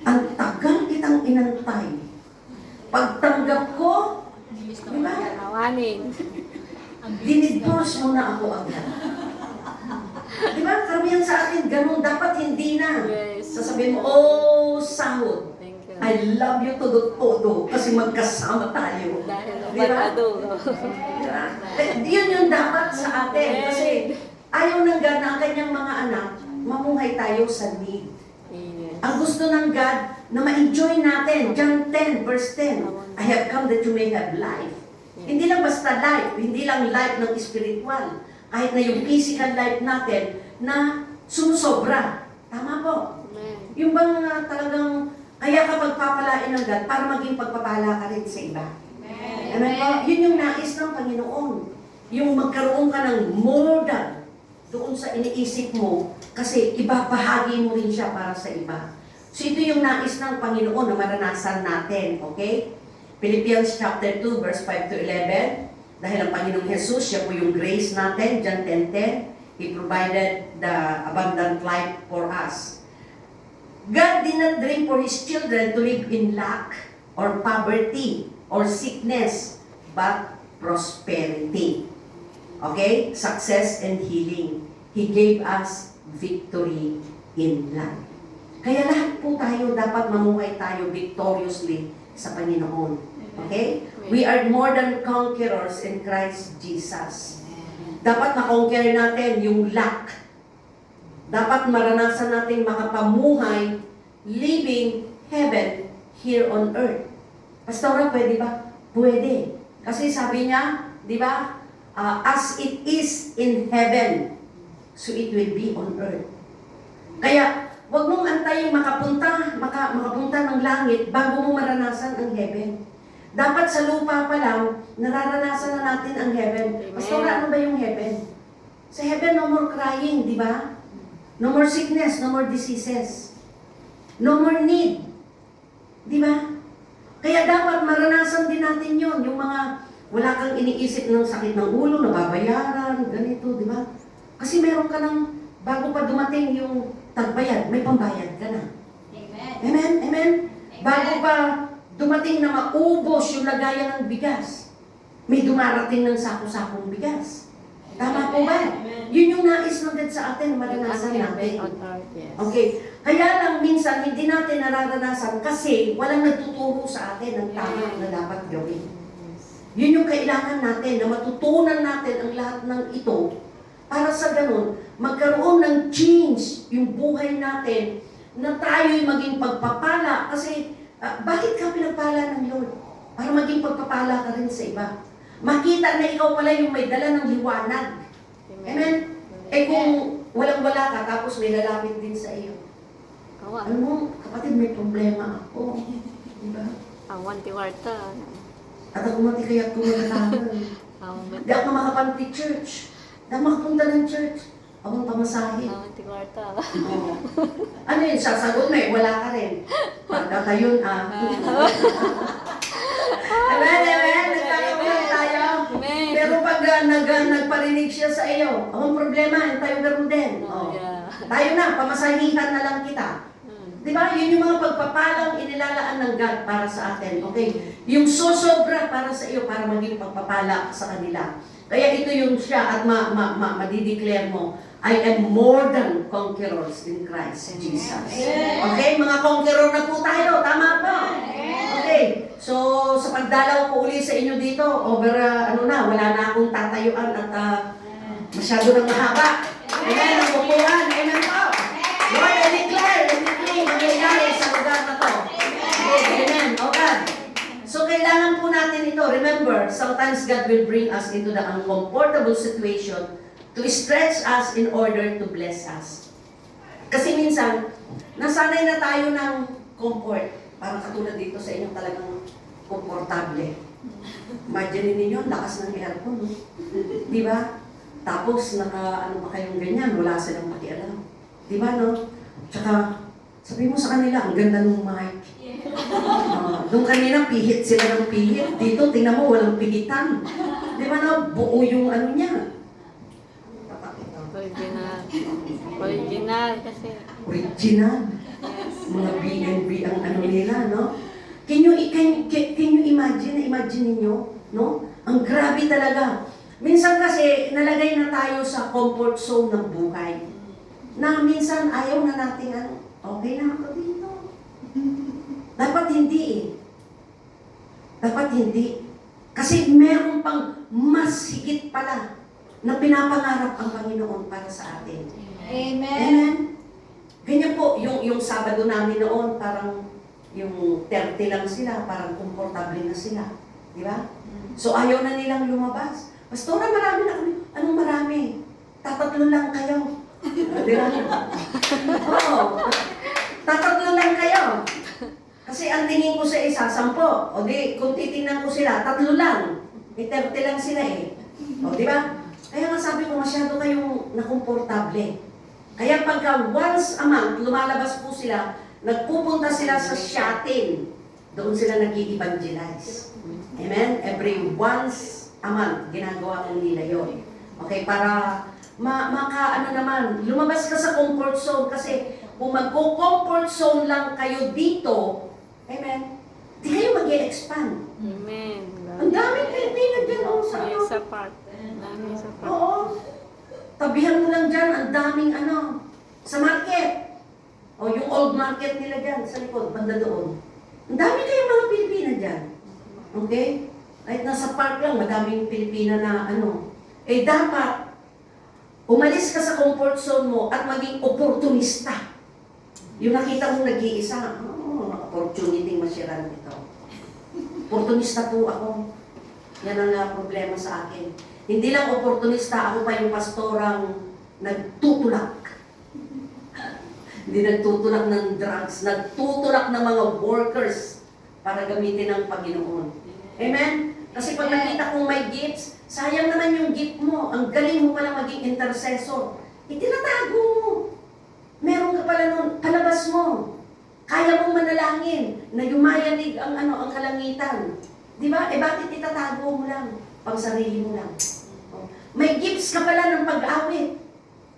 Ang tagal kitang inantay. Pagtanggap ko, di ba? Tawanin. Dinidorse mo na ako agad. Di ba? Karamihan sa atin, ganun. Dapat hindi na. Yes. Sasabihin mo, oh, sahod. Thank you. I love you todo kasi magkasama tayo. Dahil Di ba? batado. Diba? Yun yung dapat sa atin. Kasi ayaw ng God na ang kanyang mga anak, mamuhay tayo sa need. Yes. Ang gusto ng God na ma-enjoy natin. John 10, verse 10. I have come that you may have life. Hindi lang basta life, hindi lang life ng spiritual. Kahit na yung physical life natin na sumusobra. Tama po. Amen. Yung bang talagang kaya ka pagpapalain ng God para maging pagpapala ka rin sa iba. Amen po? Yun yung nais ng Panginoon. Yung magkaroon ka ng more than doon sa iniisip mo kasi ibabahagi mo rin siya para sa iba. So ito yung nais ng Panginoon na maranasan natin. Okay? Philippians chapter 2 verse 5 to 11. Dahil ang Panginoong Jesus, siya po yung grace natin, John 10:10. He provided the abundant life for us. God did not dream for His children to live in lack or poverty or sickness, but prosperity. Okay? Success and healing. He gave us victory in life. Kaya lahat po tayo, dapat mamuhay tayo victoriously sa Panginoon. Okay? We are more than conquerors in Christ Jesus. Dapat na-conquer natin yung lack. Dapat maranasan natin makapamuhay living heaven here on earth. Pastora, pwede ba? Pwede. Kasi sabi niya, di ba? As it is in heaven, so it will be on earth. Kaya, huwag mong antayin makapunta ng langit bago mo maranasan ang heaven. Dapat sa lupa pa lang, nararanasan na natin ang heaven. Pastora, ano ba yung heaven? Sa heaven, no more crying, di ba? No more sickness, no more diseases. No more need. Di ba? Kaya dapat maranasan din natin yon, yung mga wala kang iniisip ng sakit ng ulo, nababayaran, ganito, di ba? Kasi meron ka ng, bago pa dumating yung tagbayad, may pambayad ka na. Amen. Amen? Amen? Bago pa dumating na maubos yung lagayan ng bigas, may dumarating ng sako-sakong bigas. Tama po ba? Yun yung nais ng God sa atin, maranasan natin. On earth, yes. Okay. Kaya lang minsan hindi natin nararanasan kasi walang nagtuturo sa atin ng tama na dapat gawin. Yun yung kailangan natin, na matutunan natin ang lahat ng ito para sa ganun, magkaroon ng change yung buhay natin na tayo'y maging pagpapala. Kasi bakit ka pinagpala ng Lord? Para maging pagpapala ka rin sa iba. Makita na ikaw pala yung may dala ng liwanag. Amen? Eh kung walang-wala ka, tapos may lalapit din sa iyo. Awan. Alam mo, kapatid, may problema ako. Diba? Awan tiwarta. At ako mati kaya't kumalatangan. Di ako makapanti church. Di ako makapunta ng church. Akong pamasahin. Awan tiwarta. Oo. Ano yun, sasagot na wala ka rin. Pagkatayon, Amen, amen. Nagkakaroon tayo. Amen. Pero pag nagparinig siya sa iyo, akong problema, tayo ganoon din. Oh, yeah. Tayo na, pamasahihan na lang kita. Di ba? Yun yung mga pagpapalang inilalaan ng God para sa atin. Okay? Yung sosobra para sa iyo, para maging pagpapala sa kanila. Kaya ito yung siya at madideclare mo, I am more than conquerors in Christ Jesus. Okay? Mga conqueror na po tayo. Tama po? Okay. So, sa pagdalaw ko uli sa inyo dito, wala na akong tatayuan at masyado nang mahaba. Amen? Ang upuan. Amen po. Lord, I declare, mangyayari sa lugar na to. Amen. O God. So, kailangan po natin ito. Remember, sometimes God will bring us into the uncomfortable situation To stretch us in order to bless us. Kasi minsan, nasanay na tayo ng comfort. Parang katulad dito sa inyo talagang komportable. Imagine ninyo, lakas ng aircon, no? Di ba? Tapos, ano pa kayong ganyan, wala silang pakialam. Di ba, no? Tsaka, sabi mo sa kanila, ang ganda ng mic. Doon kanina, pihit sila ng pihit. Dito, tingnan mo, walang pihitan. Di ba, no? Buo yung ano niya. Original. Original kasi. Original. Mga B&B ang ano nila, no? Can you imagine, imagine ninyo, no? Ang grabe talaga. Minsan kasi, nalagay na tayo sa comfort zone ng buhay. Na minsan, ayaw na natin, ano, okay na ako dito. Dapat hindi eh. Dapat hindi. Kasi meron pang mas higit pala na pinapangarap ang Panginoon para sa atin. Amen. Amen. Ganyan po, yung Sabado namin noon, parang yung 30 lang sila, parang komportable na sila. Di ba? So ayaw na nilang lumabas. Pastora, marami na kami. Anong marami? Tatatlo lang kayo. Di ba? Oo. Tatatlo lang kayo. Kasi ang tingin ko sa isa, 10. O di, kung titingnan ko sila, 3 lang. May 30 lang sila eh. O di ba? Kaya nga sabi ko, masyado kayong nakomportable. Kaya pagka once a month, lumalabas po sila, nagpupunta sila sa Shatin. Doon sila nag-i-evangelize. Amen? Every once a month, ginagawa ko nila yun. Okay, para maka-ano naman, lumabas ka sa comfort zone kasi kung magko-comfort zone lang kayo dito, amen, di kayo mag-i-expand. Amen. Ang daming Pilipino dyan, sa ano. Sa part. Dami sa part. Oo. Tabihan mo lang dyan, ang daming ano, sa market. O yung old market nila dyan, sa likod, banda doon. Ang dami kayong mga Pilipina dyan. Okay? Kahit nasa park lang, madaming Pilipina na ano. Eh dapat, umalis ka sa comfort zone mo at maging oportunista. Yung nakita mong nag-iisa, opportunity masiran ito. Oportunista po ako. Yan ang problema sa akin. Hindi lang oportunista, ako pa yung pastorang nagtutulak. Hindi nagtutulak ng drugs, nagtutulak ng mga workers para gamitin ng Panginoon. Amen? Kasi pag nakita kong may gifts, sayang naman yung gift mo. Ang galing mo pala maging intercessor. Itinatago mo. Meron ka pala nun, palabas mo. Kaya mong manalangin na yumayanig ang ang kalangitan. Di ba? Eh bakit itatago mo lang? Pang sarili mo lang. May gifts ka pala ng pag-awit.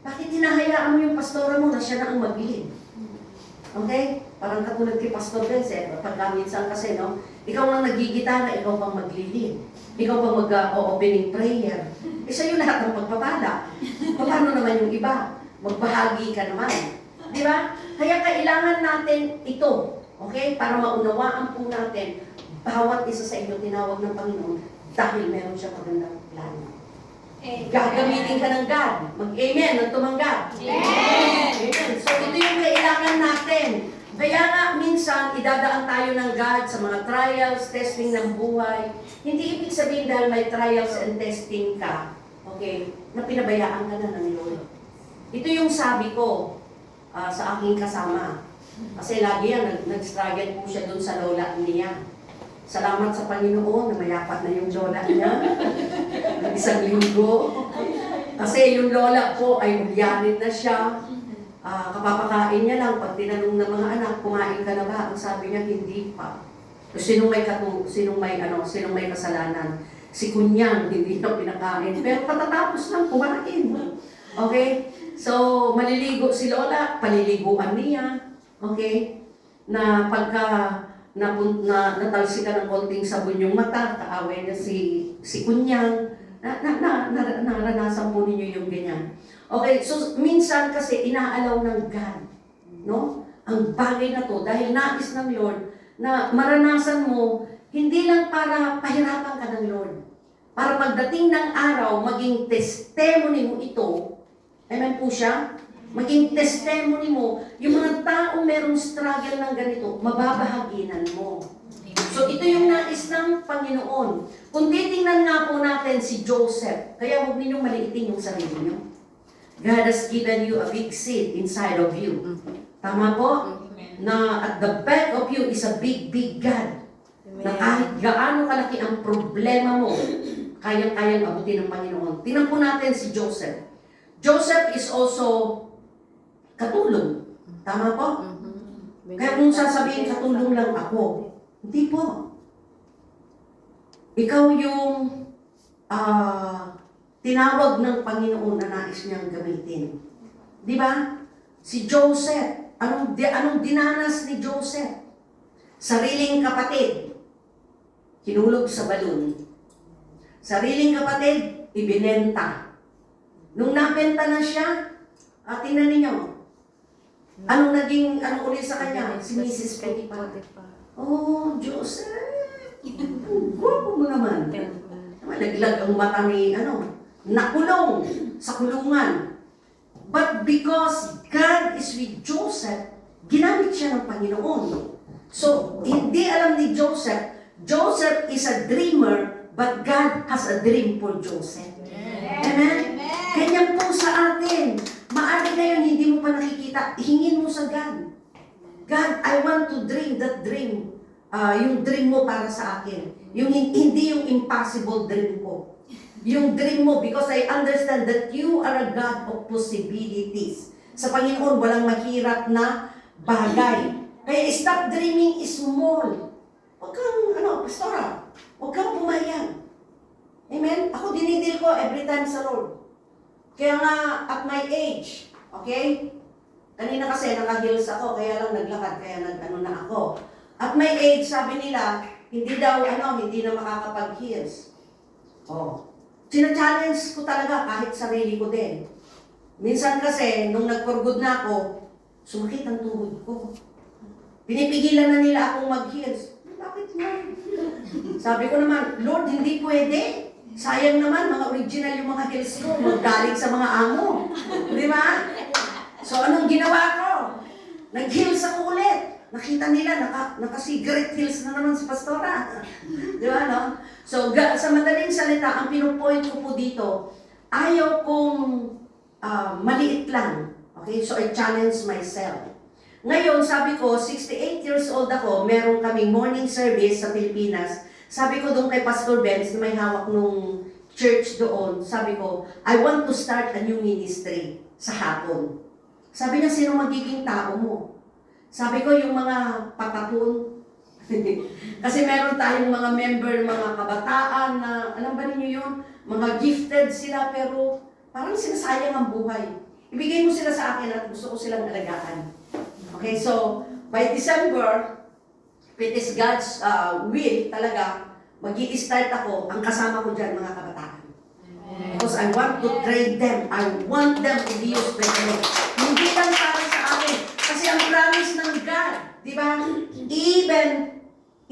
Bakit hinahayaan mo yung pastora mo na siya na ang maglilid? Okay? Parang katulad kay Pastor Benz, pagkaminsan kasi, no? Ikaw ang nagigitara, ikaw pang maglilid. Ikaw pang mag-opening prayer. Eh sa'yo lahat ng pagpapala. Paano naman yung iba? Magbahagi ka naman. Di ba? Kaya kailangan natin ito. Okay? Para maunawaan po natin, bawat isa sa inyo tinawag ng Panginoon dahil meron siya magandang plano. Gagamitin ka ng God. Mag-amen ng tumanggap. Amen. Amen. So ito yung kailangan natin. Kaya nga minsan idadaan tayo ng God sa mga trials, testing ng buhay. Hindi ibig sabihin dahil may trials and testing ka, okay, na pinabayaan ka na ng Lord. Ito yung sabi ko sa aking kasama. Kasi lagi yan, nag-struggle po siya dun sa lola niya. Salamat sa Panginoon na mayapat na yung lola niya. Isang linggo. Kasi yung lola ko ay ulyanin na siya. Kapapakain niya lang. Pag tinanong ng mga anak, kumain ka na ba? Ang sabi niya, hindi pa. Sinong may kasalanan? Si Kunyang, hindi na pinakain. Pero patatapos lang, kumain. Okay? So, maliligo si lola, paliliguan niya. Okay? Na pagka natalsi ka ng konting sabon yung mata, kaaway na si Kunyang, naranasan po ninyo yung ganyan. Okay, so minsan kasi inaalaw ng God, no? Ang bagay na to, dahil nais ng Lord, na maranasan mo, hindi lang para pahirapan ka ng Lord. Para pagdating ng araw, maging testimony mo ito, amen po siya? Maging testimony mo, yung mga taong merong struggle ng ganito, mababahaginan mo. So ito yung nais ng Panginoon. Kung titingnan nga po natin si Joseph, kaya huwag ninyong maliitin yung sarili niyo. God has given you a big seed inside of you. Tama po? Na at the back of you is a big, big God. Na kahit gaano kalaki ang problema mo, kayang-kayang abutin ng Panginoon. Tingnan po natin si Joseph. Joseph is also katulong. Tama po? Kaya kung sasabihin katulong lang ako, hindi po. Ikaw yung tinawag ng Panginoon na nais niyang gamitin. Di ba? Si Joseph, anong dinanas ni Joseph? Sariling kapatid, hinulog sa balon. Sariling kapatid, ibinenta. Nung nabenta na siya, tingnan ninyo, anong ulit sa kanya? Si Mrs. Potiphar. Oh, Joseph! Guwapo mo naman. Malaglag ang mata ni, nakulong sa kulungan. But because God is with Joseph, ginamit siya ng Panginoon. So, hindi alam ni Joseph, Joseph is a dreamer, but God has a dream for Joseph. Amen? Ganyan po sa atin. Maaari ngayon, hindi mo pa nakikita, hingin mo sa God. God, I want to dream that dream. Yung dream mo para sa akin. Hindi yung impossible dream ko. Yung dream mo, because I understand that you are a God of possibilities. Sa Panginoon, walang mahirap na bagay. Kaya stop dreaming small. Huwag kang, pastora, huwag kang pumayag. Amen? Ako dinidil ko every time sa Lord. Kaya nga, at my age, okay? Kanina kasi naka-heels ako, kaya lang naglakad, kaya na ako. At my age, sabi nila, hindi daw, hindi na makakapag-heels. Oh. Sina-challenge ko talaga kahit sarili ko din. Minsan kasi, nung nag-for-good na ako, sumakit ang tuhod ko. Pinipigilan na nila akong mag-heels. Bakit nga? Sabi ko naman, Lord, hindi pwede. Sayang naman, mga original yung mga heels ko, magaling sa mga amo. Di ba? So, anong ginawa ko? Nag-heels ako ulit. Nakita nila, naka-cigarette heels na naman si Pastora. Di ba, no? So, sa madaling salita, ang pinupoint ko po dito, ayaw kong maliit lang. Okay? So, I challenge myself. Ngayon, sabi ko, 68 years old ako, meron kaming morning service sa Pilipinas. Sabi ko doon kay Pastor Benz, na may hawak nung church doon, sabi ko, I want to start a new ministry sa hapon. Sabi niya, sino magiging tao mo? Sabi ko, yung mga patapon. Kasi meron tayong mga member, mga kabataan na, alam ba ninyo yun? Mga gifted sila, pero parang sinasayang ang buhay. Ibigay mo sila sa akin at gusto ko silang alagaan. Okay, so, by December, if it is God's will talaga, mag-i-start ako, ang kasama ko dyan, mga kabataan. Because I want to train them. I want them to be used by the Lord. Hindi lang para sa akin. Kasi ang promise ng God, di ba? Even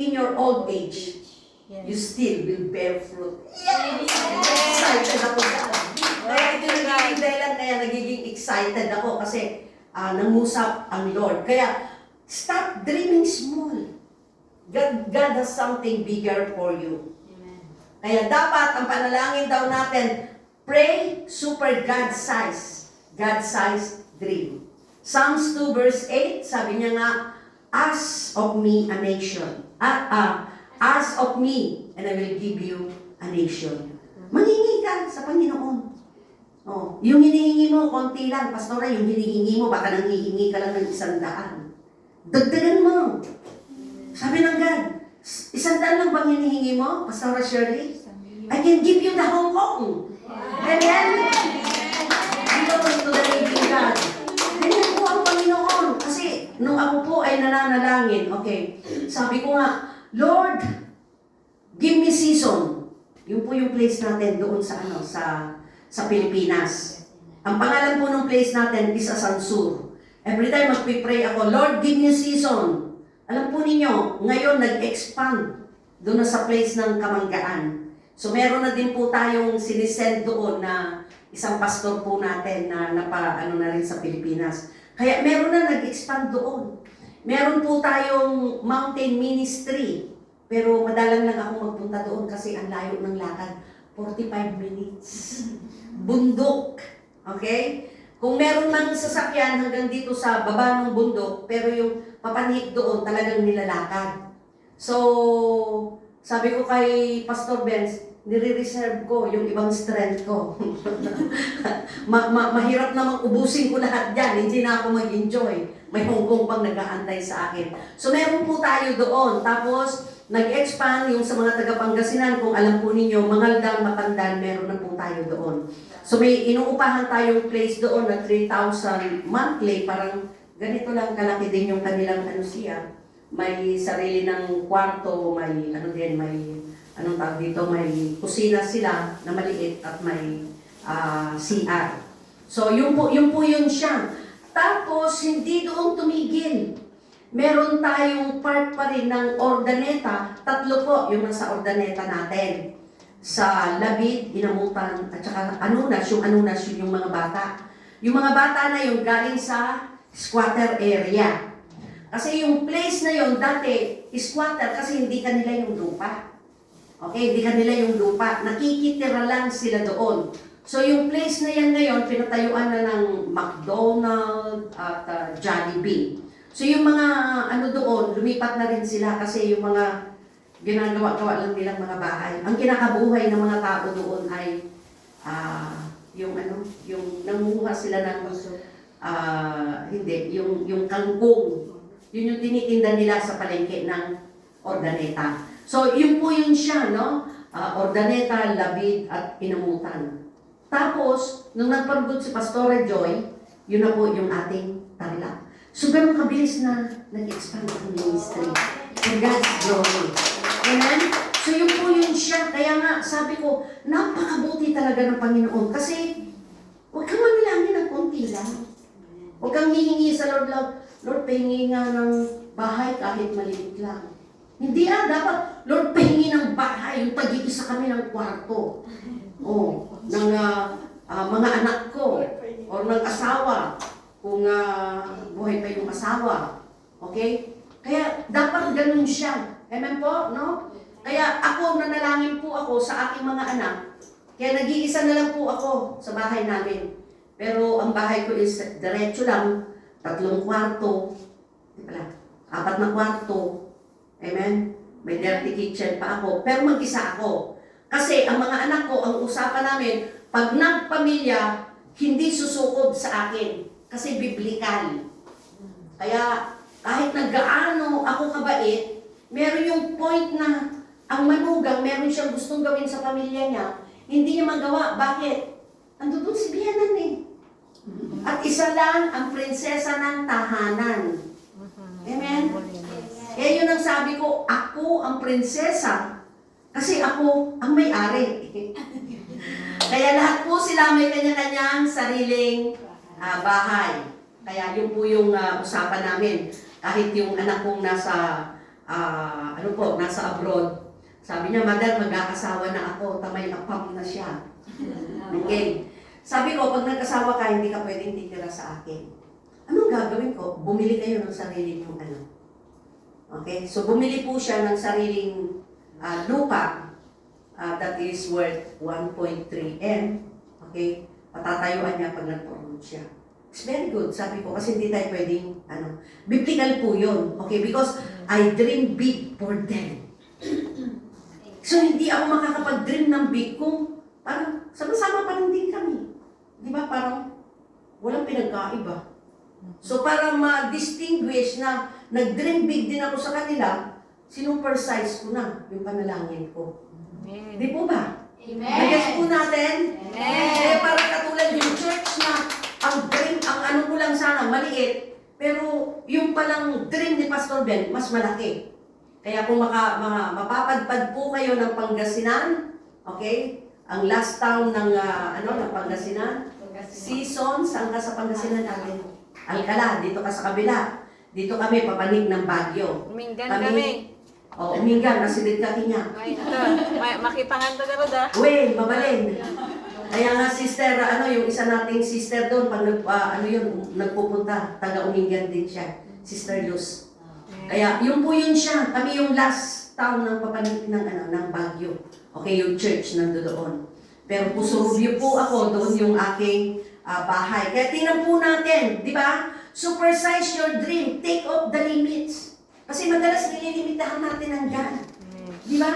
in your old age, you still will bear fruit. Yes! Excited ako dyan. Kaya ito nagiging dahilan, kaya nagiging excited ako kasi nangusap ang Lord. Kaya, stop dreaming small. God has something bigger for you. Kaya dapat ang panalangin daw natin, pray super God-sized dream. Psalms 2 verse 8, sabi niya nga, ask of me a nation. Ask of me and I will give you a nation. Manghingi ka sa Panginoon. Oh, yung hinihingi mo, konti lang. Pastora, yung hinihingi mo, baka nanghihingi ka lang ng 100. Dagdagan mo. Sabi ng God, 100 lang bang hinihingi mo, Pastora Shirley? I can give you the Hong Kong. Amen? Glory to the living God. Ganyan po ang Panginoon. Kasi, nung ako po ay nananalangin, okay, sabi ko nga, Lord, give me season. Yun po yung place natin doon sa Pilipinas. Ang pangalan po ng place natin is Asansur. Every time magpipray ako, Lord, give me season. Alam po ninyo, ngayon nag-expand doon na sa place ng Kamanggaan. So meron na din po tayong sinisend doon na isang pastor po natin na na rin sa Pilipinas. Kaya meron na nag-expand doon. Meron po tayong mountain ministry. Pero madalang lang ako magpunta doon kasi ang layo ng lakad. 45 minutes. Bundok. Okay? Kung meron mang sasakyan hanggang dito sa baba ng bundok, pero yung papanhik doon talagang nilalakad. So, sabi ko kay Pastor Benz, nire-reserve ko yung ibang strength ko. Mahirap namang ubusin ko lahat yan, hindi na ako mag-enjoy. May hongkong pang nag-aantay sa akin. So meron po tayo doon. Tapos, nag-expand yung sa mga taga-Pangasinan, kung alam po ninyo, Mangaldan, Mapandan, meron na po tayo doon. So may inuupahan tayong place doon na 3,000 monthly, parang ganito lang kalaki din yung kanilang ano siya. May sarili ng kwarto, may ano din, may anong tawag dito, may kusina sila na maliit at may CR. So yun po yun siya. Tapos hindi doon tumigil. Meron tayong part pa rin ng Ordaneta, 3 po yung nasa Ordaneta natin. Sa Labid, Inamutan, at saka Anunas yung mga bata. Yung mga bata na yung galing sa squatter area. Kasi yung place na yon dati, squatter kasi hindi kanila yung lupa. Okay, hindi kanila yung lupa. Nakikitira lang sila doon. So yung place na yan ngayon, pinatayuan na ng McDonald's at Jollibee. So yung mga ano doon, lumipat na rin sila kasi yung mga ginagawa-gawa lang nilang mga bahay. Ang kinakabuhay ng mga tao doon ay yung nanguha sila ng yung kangkong. Yun yung tinitinda nila sa palengke ng Ordaneta. So yun po yun siya, no? Ordaneta, Labid at Inamutan. Tapos, nung nagpagod si Pastora Joy, yun na po yung ating Tarlac. So, ganun kabilis na nag-expand ang ministry. And God's glory. Amen? So, yun po yun siya. Kaya nga, sabi ko, napakabuti talaga ng Panginoon. Kasi, huwag kang manilangin ng konti lang. Huwag kang hihingi sa Lord, Lord, pahingi nga ng bahay kahit maliit lang. Hindi dapat, Lord, pahingi ng bahay, yung tag-iisa kami ng kwarto. Ng mga anak ko, o ng asawa, kung buhay pa yung asawa. Okay? Kaya dapat ganun siya. Amen po, no? Kaya ako, nanalangin po ako sa aking mga anak. Kaya nag-iisa na lang po ako sa bahay namin. Pero ang bahay ko is diretso lang, 3 kwarto, 4 na kwarto. Amen? May dirty kitchen pa ako. Pero mag-isa ako. Kasi ang mga anak ko, ang usapan namin, pag nagpamilya, hindi susukob sa akin. Kasi biblikal. Kaya kahit naggaano ako kabait, meron yung point na ang manugang, meron siyang gustong gawin sa pamilya niya, hindi niya magawa. Bakit? Ando doon si Bianan eh. At isa lang ang prinsesa ng tahanan. Amen? Kaya yun ang sabi ko, ako ang prinsesa kasi ako ang may-ari. Kaya lahat po sila may kanya-kanyang sariling bahay. Kaya yun po yung usapan namin. Kahit yung anak kong nasa abroad, sabi niya, Mother, mag-aasawa na ako, tamay apam na siya. Okay. Sabi ko, pag nag-asawa ka, hindi ka pwedeng titira sa akin. Anong gagawin ko? Bumili kayo ng sarili niyong ano. Okay? So, bumili po siya ng sariling lupa that is worth 1.3 M. Okay? Patatayuan niya pag nag-promote siya. It's very good, sabi ko, kasi hindi tayo pwedeng, biblical po yun. Okay? Because I dream big for them. So, hindi ako makakapag-dream ng big kung parang sama-sama pa rin din kami. Di ba? Parang walang pinagkaiba. So, para ma-distinguish na nag-dream big din ako sa kanila, sinupersize ko na yung panalangin ko. Amen. Di po ba? Amen. Nag-guess po natin? Amen. Eh, parang katulad yung church na ang dream, ang ano ko lang sana, maliit, pero yung palang dream ni Pastor Ben, mas malaki. Kaya kung mapapadpad po kayo ng Pangasinan, okay? Ang last town ng Pangasinan, Season, saan ka sa Pangasinan natin? Alcala, dito ka sa kabila. Dito kami, papanig ng Baguio. Umingan kami. Umingan, nasidid ka niya. Ay, ito. Makipangan to ka da. Uy, mabalin. Kaya nga sister, yung isa nating sister doon, pag nagpupunta, taga-Umingan din siya. Sister Luz. Kaya yun po yun siya, kami yung last. town ng papanik ng Baguio. Okay, yung church nandoon. Pero Puso-Rubio po ako, doon yung aking bahay. Kaya tingnan po natin, di ba? Supersize your dream, take off the limits. Kasi madalas nililimitahan natin ang God. Di ba?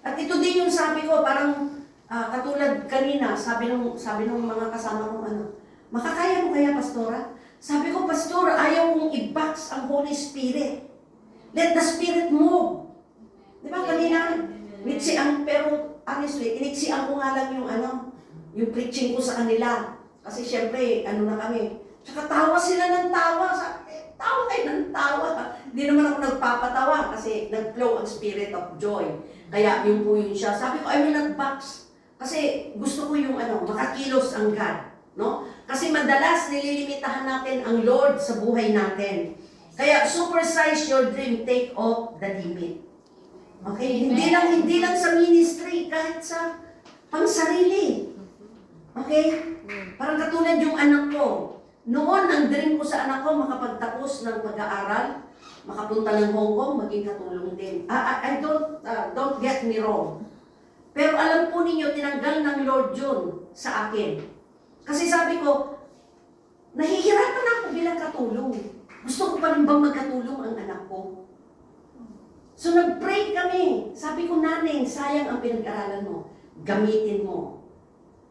At ito din yung sabi ko, parang katulad kanina, sabi ng mga kasama kong makakaya mo kaya, Pastora? Sabi ko, Pastor, ayaw kong i-box ang Holy Spirit. Let the Spirit move. Di ba kanina? Pero honestly, iniksian ko nga lang yung preaching ko sa kanila. Kasi syempre, na kami. Tsaka tawa sila ng tawa. Tawa kayo ng tawa. Hindi naman ako nagpapatawa kasi nag-flow ang spirit of joy. Kaya yun po yun siya. Sabi ko, I will not box. Kasi gusto ko yung makakilos ang God. No? Kasi madalas nililimitahan natin ang Lord sa buhay natin. Kaya supersize your dream, take off the limit. Okay? Hindi lang sa ministry, kahit sa pangsarili. Okay? Parang katulad yung anak ko. Noon, ang dream ko sa anak ko, makapagtapos ng pag-aaral, makapunta ng Hong Kong, maging katulong din. Don't get me wrong. Pero alam po ninyo, tinanggal ng Lord yun sa akin. Kasi sabi ko, nahihirapan ako bilang katulong. Gusto ko pa rin bang magkatulong ang anak ko? So nag-pray kami. Sabi ko, Naneng, sayang ang pinag-aralan mo. Gamitin mo.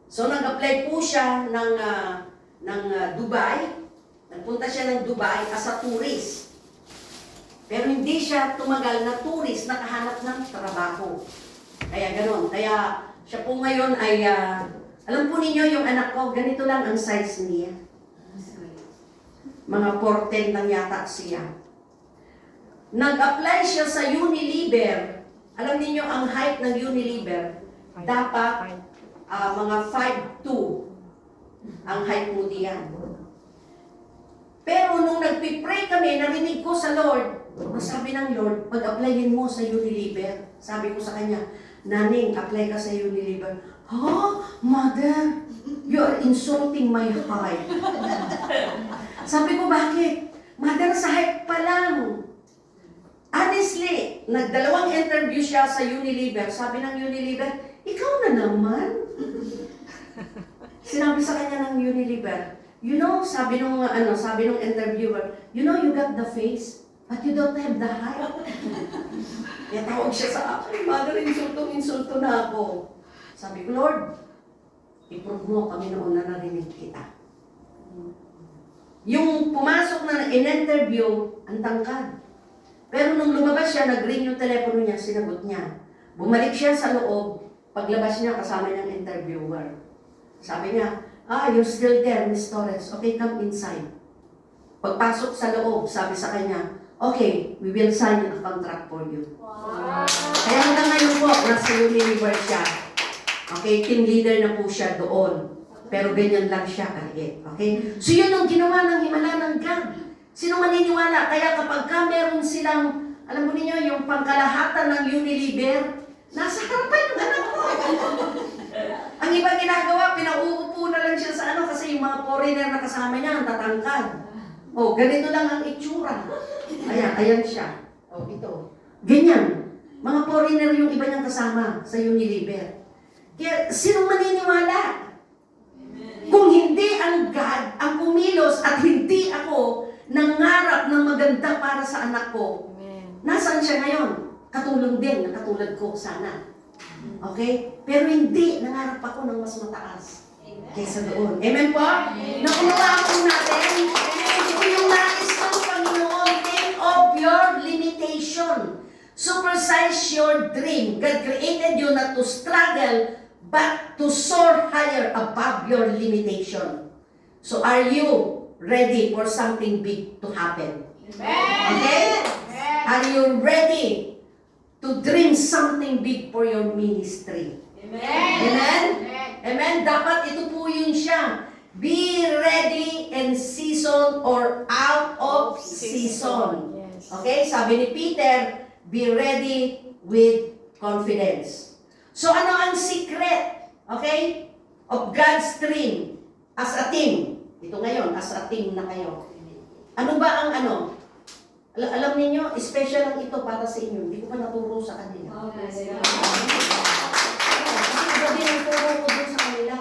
So nag-apply po siya ng Dubai. Nagpunta siya ng Dubai as a tourist. Pero hindi siya tumagal na tourist, nakahanap ng trabaho. Kaya gano'n. Kaya siya po ngayon ay, alam po ninyo yung anak ko, ganito lang ang size niya. Mga 4'10" lang yata siya. Nag-apply siya sa Unilever. Alam niyo ang height ng Unilever, dapat mga 5'2" ang height mo diyan. Pero nung nagpipray kami, narinig ko sa Lord, sabi ng Lord, pag-applyin mo sa Unilever. Sabi ko sa kanya, Naning, apply ka sa Unilever. Mother, you are insulting my height. Sabi ko, bakit? Mother, sa height pa lang. Honestly, nagdalawang interview siya sa Unilever. Sabi ng Unilever, ikaw na naman. Sinabi sa kanya ng Unilever, you know, sabi nung interviewer, you know, you got the face, but you don't have the height. Kaya tawag siya sa akin, Mother, insulto na ako. Sabi ko, Lord, i-prove mo kami noon na narinig kita. Yung pumasok na in-interview, ang tangkad. Pero nung lumabas siya, nag-ring yung telepono niya, sinagot niya. Bumalik siya sa loob, paglabas niya, kasama niyang interviewer. Sabi niya, you're still there, Miss Torres. Okay, come inside. Pagpasok sa loob, sabi sa kanya, okay, we will sign a contract for you. Wow. Kaya hanggang ngayon po, nasa Unilever siya. Okay, team leader na po siya doon. Pero ganyan lang siya kahit. Okay? So yun ang ginawa ng himala ng God. Sino maniniwala? Kaya kapag meron silang, alam mo ninyo, yung pangkalahatan ng Unilever, nasa harapan yung anak ko. Ang iba ginagawa, pinauupo na lang siya sa kasi yung mga foreigner na kasama niya, ang tatangkad. Ganito lang ang itsura. Ayan siya. Ito. Ganyan. Mga foreigner yung iba niyang kasama sa Unilever. Kaya, sino maniniwala? Kung hindi ang God ang kumilos at hindi ako nangarap ng maganda para sa anak ko, nasaan siya ngayon? Katulong din na katulad ko sana. Okay? Pero hindi, nangarap ako ng mas mataas kaysa doon. Amen po? Naunawaan po natin. Ito yung nais ng Panginoon. Think of your limitation. Supersize your dream. God created you not to struggle, but to soar higher above your limitation. So are you ready for something big to happen? Okay? Are you ready to dream something big for your ministry? Amen? Amen? Dapat ito po yun siya. Be ready in season or out of season. Okay? Sabi ni Peter, be ready with confidence. So ano ang secret, okay, of God's dream as a team? Ito ngayon, as a team na kayo. Ano ba ang Alam niyo, special lang ito para sa inyo. Hindi ko pa naturo sa kanila. Kasi iba din ang turo ko dun sa kanila.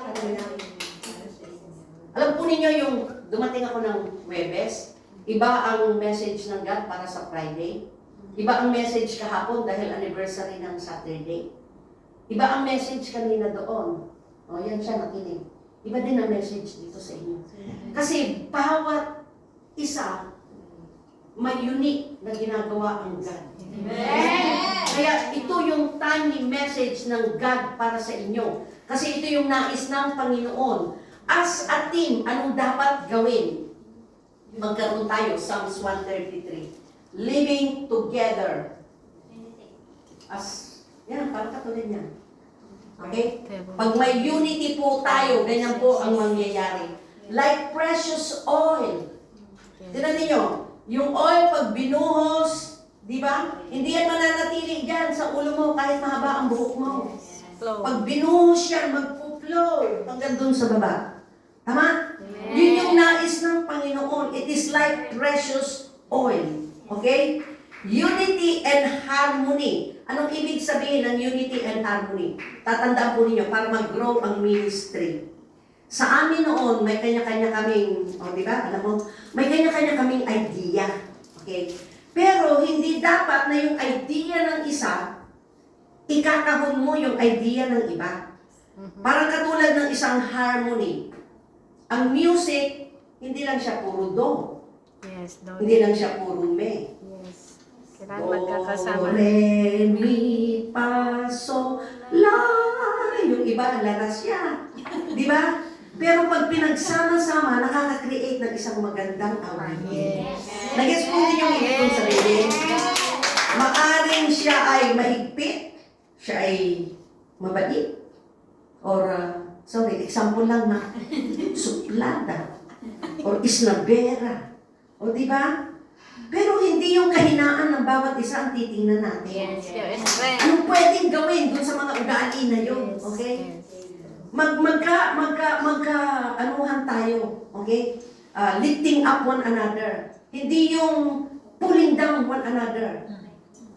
Alam po ninyo yung dumating ako ng Huwebes, iba ang message ng God para sa Friday. Iba ang message kahapon dahil anniversary ng Saturday. Iba ang message kanina doon. O, yan siya nakinig. Iba din ang message dito sa inyo. Kasi bawat isa may unique na ginagawa ang God. Kaya ito yung timely message ng God para sa inyo. Kasi ito yung nais ng Panginoon. As a team, anong dapat gawin? Magkaroon tayo, Psalms 133. Living together. Yan, parang katulad yan. Okay? Pag may unity po tayo, ganyan po ang mangyayari. Like precious oil. Tignan niyo, yung oil pag binuhos, di ba? Hindi yan mananatili dyan sa ulo mo kahit mahaba ang buhok mo. Pag binuhos yan, magpo-flow hanggang dun sa baba. Tama? Yun yung nais ng Panginoon. It is like precious oil. Okay? Unity and harmony. Anong ibig sabihin ng unity and harmony? Tatandaan po ninyo para mag-grow ang ministry. Sa amin noon, may kanya-kanya kaming, di ba? Alam mo, may kanya-kanya kaming idea. Okay? Pero hindi dapat na yung idea ng isa, ikakahon mo yung idea ng iba. Parang katulad ng isang harmony. Ang music, hindi lang siya puro do. Yes, Hindi lang siya puro me. Yes. Kailangan magkakasama. Do, re, mi, fa, so, la. Yung iba, laras siya. Di ba? Pero pag pinagsama-sama, nakaka-create ng isang magandang awitin. Nag-gets po din yung ibig kong sabihin? Maaring siya ay mahigpit, siya ay mabait, or, example lang na, suplada, or isnabera, o di ba? Pero hindi yung kahinaan ng bawat isa ang titingnan natin. Anong pwedeng gawin dun sa mga ugali na yun, okay? Anuhan tayo, okay? Lifting up one another. Hindi yung pulling down one another.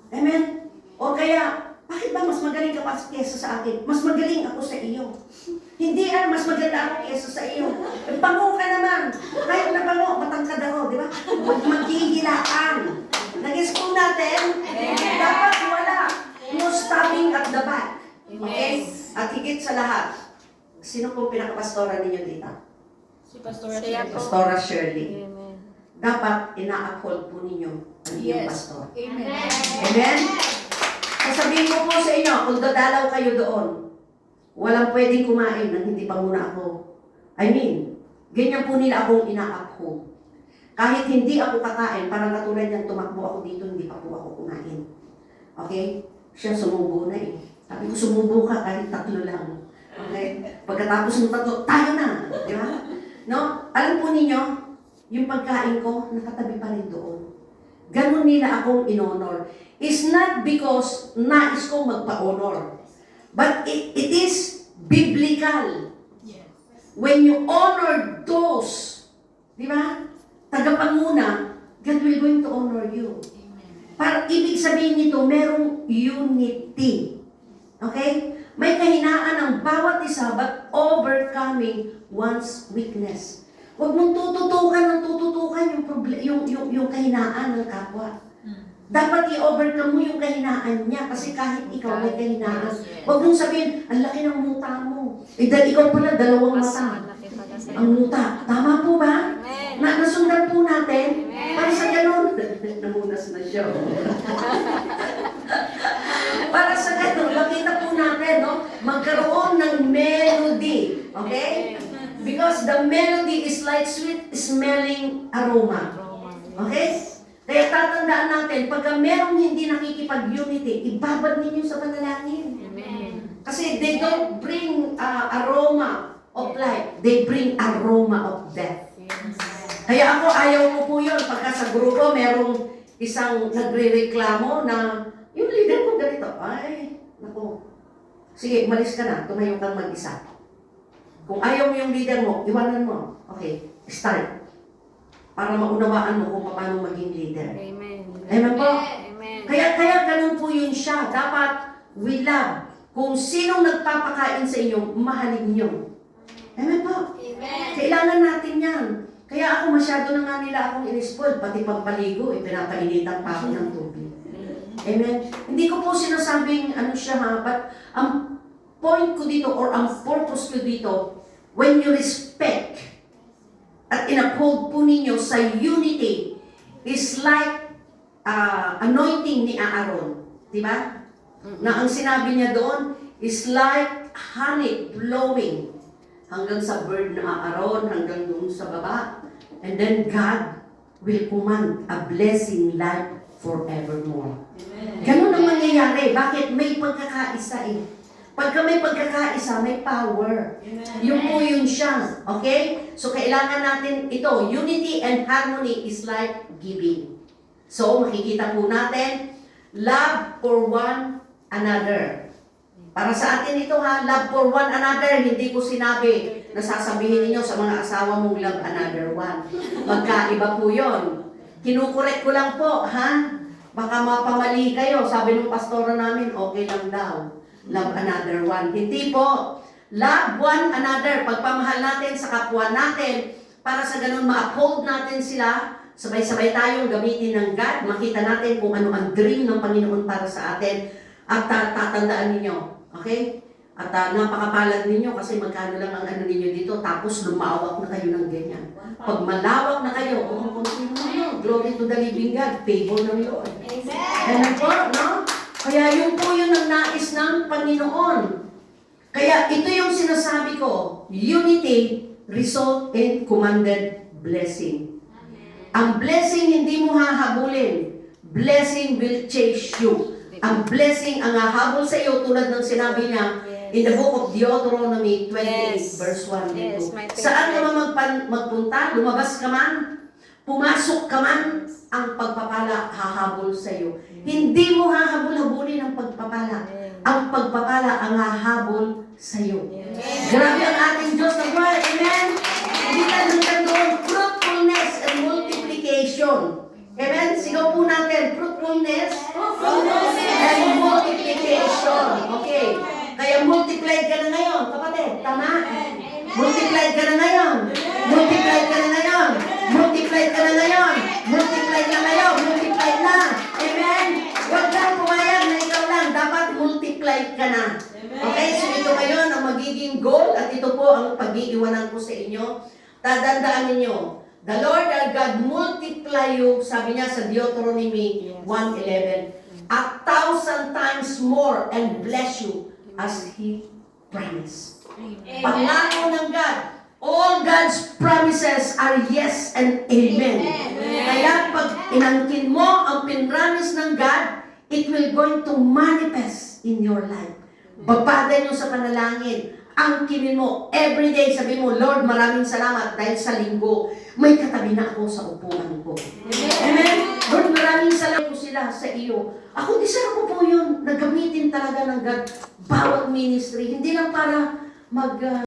Amen? O kaya, bakit ba mas magaling ka pa kesa sa akin? Mas magaling ako sa iyo. Hindi mas maganda ako kesa sa iyo. Pango ka naman. Kahit na pango, matangkad ako, di ba? Maghihilaan. Nag-gets po natin? Dapat wala. No stopping at the back. Okay? At higit sa lahat, sino pong pinakapastora ninyo dito? Si Pastora Siya Shirley. po. Pastora Shirley. Amen. Dapat ina-uphold po ninyo ang inyong Yes. pastor. Amen. Amen? Sasabihin ko po sa inyo, kung dadalaw kayo doon, walang pwedeng kumain nang hindi pa muna ako. Ganyan po nila akong ina-uphold. Kahit hindi ako kakain, parang katulad niyang tumakbo ako dito, hindi pa po ako kumain. Okay? Siya sumubo na eh. Sabi ko, sumubo ka kahit 3 lang. Okay? Pagkatapos ng 3, tayo na. Di ba? No? Alam po ninyo, yung pagkain ko, nakatabi pa rin doon. Ganon nila akong in-honor. It's not because nais kong magpa-honor. But it is biblical. Yes. When you honor those, di ba? Tagapanguna, God will going to honor you. Amen. Para ibig sabihin nito, merong unity. Okay? May kahinaan ng bawat isa, but overcoming one's weakness. Huwag mong tututukan yung kahinaan ng kapwa. Dapat i-overcome mo yung kahinaan niya kasi kahit ikaw may kahinaan. Huwag mong sabihin, ang laki ng muta mo. Dahil ikaw pala, 2 Mas mata. malaki pala sa'yo. Ang muta. Tama po ba? Amen. Nasundan po natin. Amen. Para sa ganun. Namunas na siya. Para sa ganun, makita po natin, no? Magkaroon ng melody. Okay? Because the melody is like sweet smelling aroma. Okay? Kaya tatandaan natin, pagka merong hindi nakikipag-unity, ibabad ninyo sa panalangin. Amen. Kasi they don't bring aroma of life. They bring aroma of death. Kaya ako, ayaw ko po yun. Pagka sa grupo, merong isang nagre-reklamo na yung leader ko ganito. Ay, naku. Sige, umalis ka na. Tumayo kang mag-isa. Kung ayaw mo yung leader mo, iwanan mo. Okay, start. Para maunawaan mo kung paano maging leader. Amen. Amen po? Amen. Kaya ganun po yun siya. Dapat we love. Kung sinong nagpapakain sa inyo, mahalin nyo. Amen po? Kailangan natin yan. Kaya ako masyado na nga nila akong in-spoil, pati pampaligo, pinapainitan pa ako ng tubig. Amen? Hindi ko po sinasabing ano siya ha, but ang point ko dito or ang purpose ko dito, when you respect at in-uphold po ninyo sa unity, is like anointing ni Aaron. Di ba? Na ang sinabi niya doon is like honey flowing hanggang sa bird na Aaron, hanggang doon sa baba. And then God will command a blessing life forevermore. Ganun ang mangyayari. Bakit? May pagkakaisa eh. Pagka may pagkakaisa, may power. Yung po yun siya. Okay? So, kailangan natin ito. Unity and harmony is like giving. So, makikita po natin, love for one another. Para sa atin ito ha, love for one another. Hindi ko sinabi na sasabihin ninyo sa mga asawa mong love another one. Magkaiba po yun. Kinukorek ko lang po, ha? Baka mapamali kayo. Sabi ng pastora namin, okay lang daw. Love another one. Hindi po. Love one another. Pagpamahal natin sa kapwa natin para sa ganun ma-uphold natin sila. Sabay-sabay tayong gamitin ng God. Makita natin kung ano ang dream ng Panginoon para sa atin. At tatandaan ninyo. Okay? At napakapalad ninyo kasi magkano lang ang ano ninyo dito. Tapos lumawak na kayo ng ganyan. Pag malawak na kayo, glory to the living God. Favor ng Lord. Amen po, no? Kaya yun po yun ang nais ng Panginoon. Kaya ito yung sinasabi ko, unity result in commanded blessing. Ang blessing hindi mo hahabulin. Blessing will chase you. Ang blessing ang hahabol sa iyo tulad ng sinabi niya in the book of Deuteronomy 28 verse 1 and 2. Saan ka man magpunta, lumabas ka man, pumasok ka man, ang pagpapala hahabol sa iyo. Hindi mo hahabol-habulin ang pagpapala. Ang pagpapala ang hahabol sa iyo. Grabe ang ating Diyos na buhay. Amen? Hindi ka nandang doon, fruitfulness and multiplication. Amen? Sigaw po natin, fruitfulness and multiplication. Okay. Kaya multiplied ka na ngayon, kapatid. Tama? Multiplied ka na ngayon. Multiplied ka na ngayon. Multiplied ka na ngayon. Multiplied na ngayon. Multiplied na. Amen? Huwag kang pumayag na ikaw lang. Dapat multiplied ka na. Okay? So ito ngayon ang magiging goal at ito po ang pag-iiwanan ko sa inyo. Tadandaan ninyo, the Lord our God multiply you, sabi niya sa Deuteronomy 1:11, 1,000 times more and bless you as He promised. Pangako ng God, all God's promises are yes and amen. Kaya pag inangkin mo ang pinramis ng God, it will going to manifest in your life. Babagan nyo sa panalangin. Angkinin mo, everyday, sabi mo, Lord, maraming salamat dahil sa linggo, may katabi na ako sa upuan ko. Amen? Lord, maraming salamat ko sila sa iyo. Ako, deserve ko po yun, nagamitin talaga ng God, bawat ministry, hindi lang para mag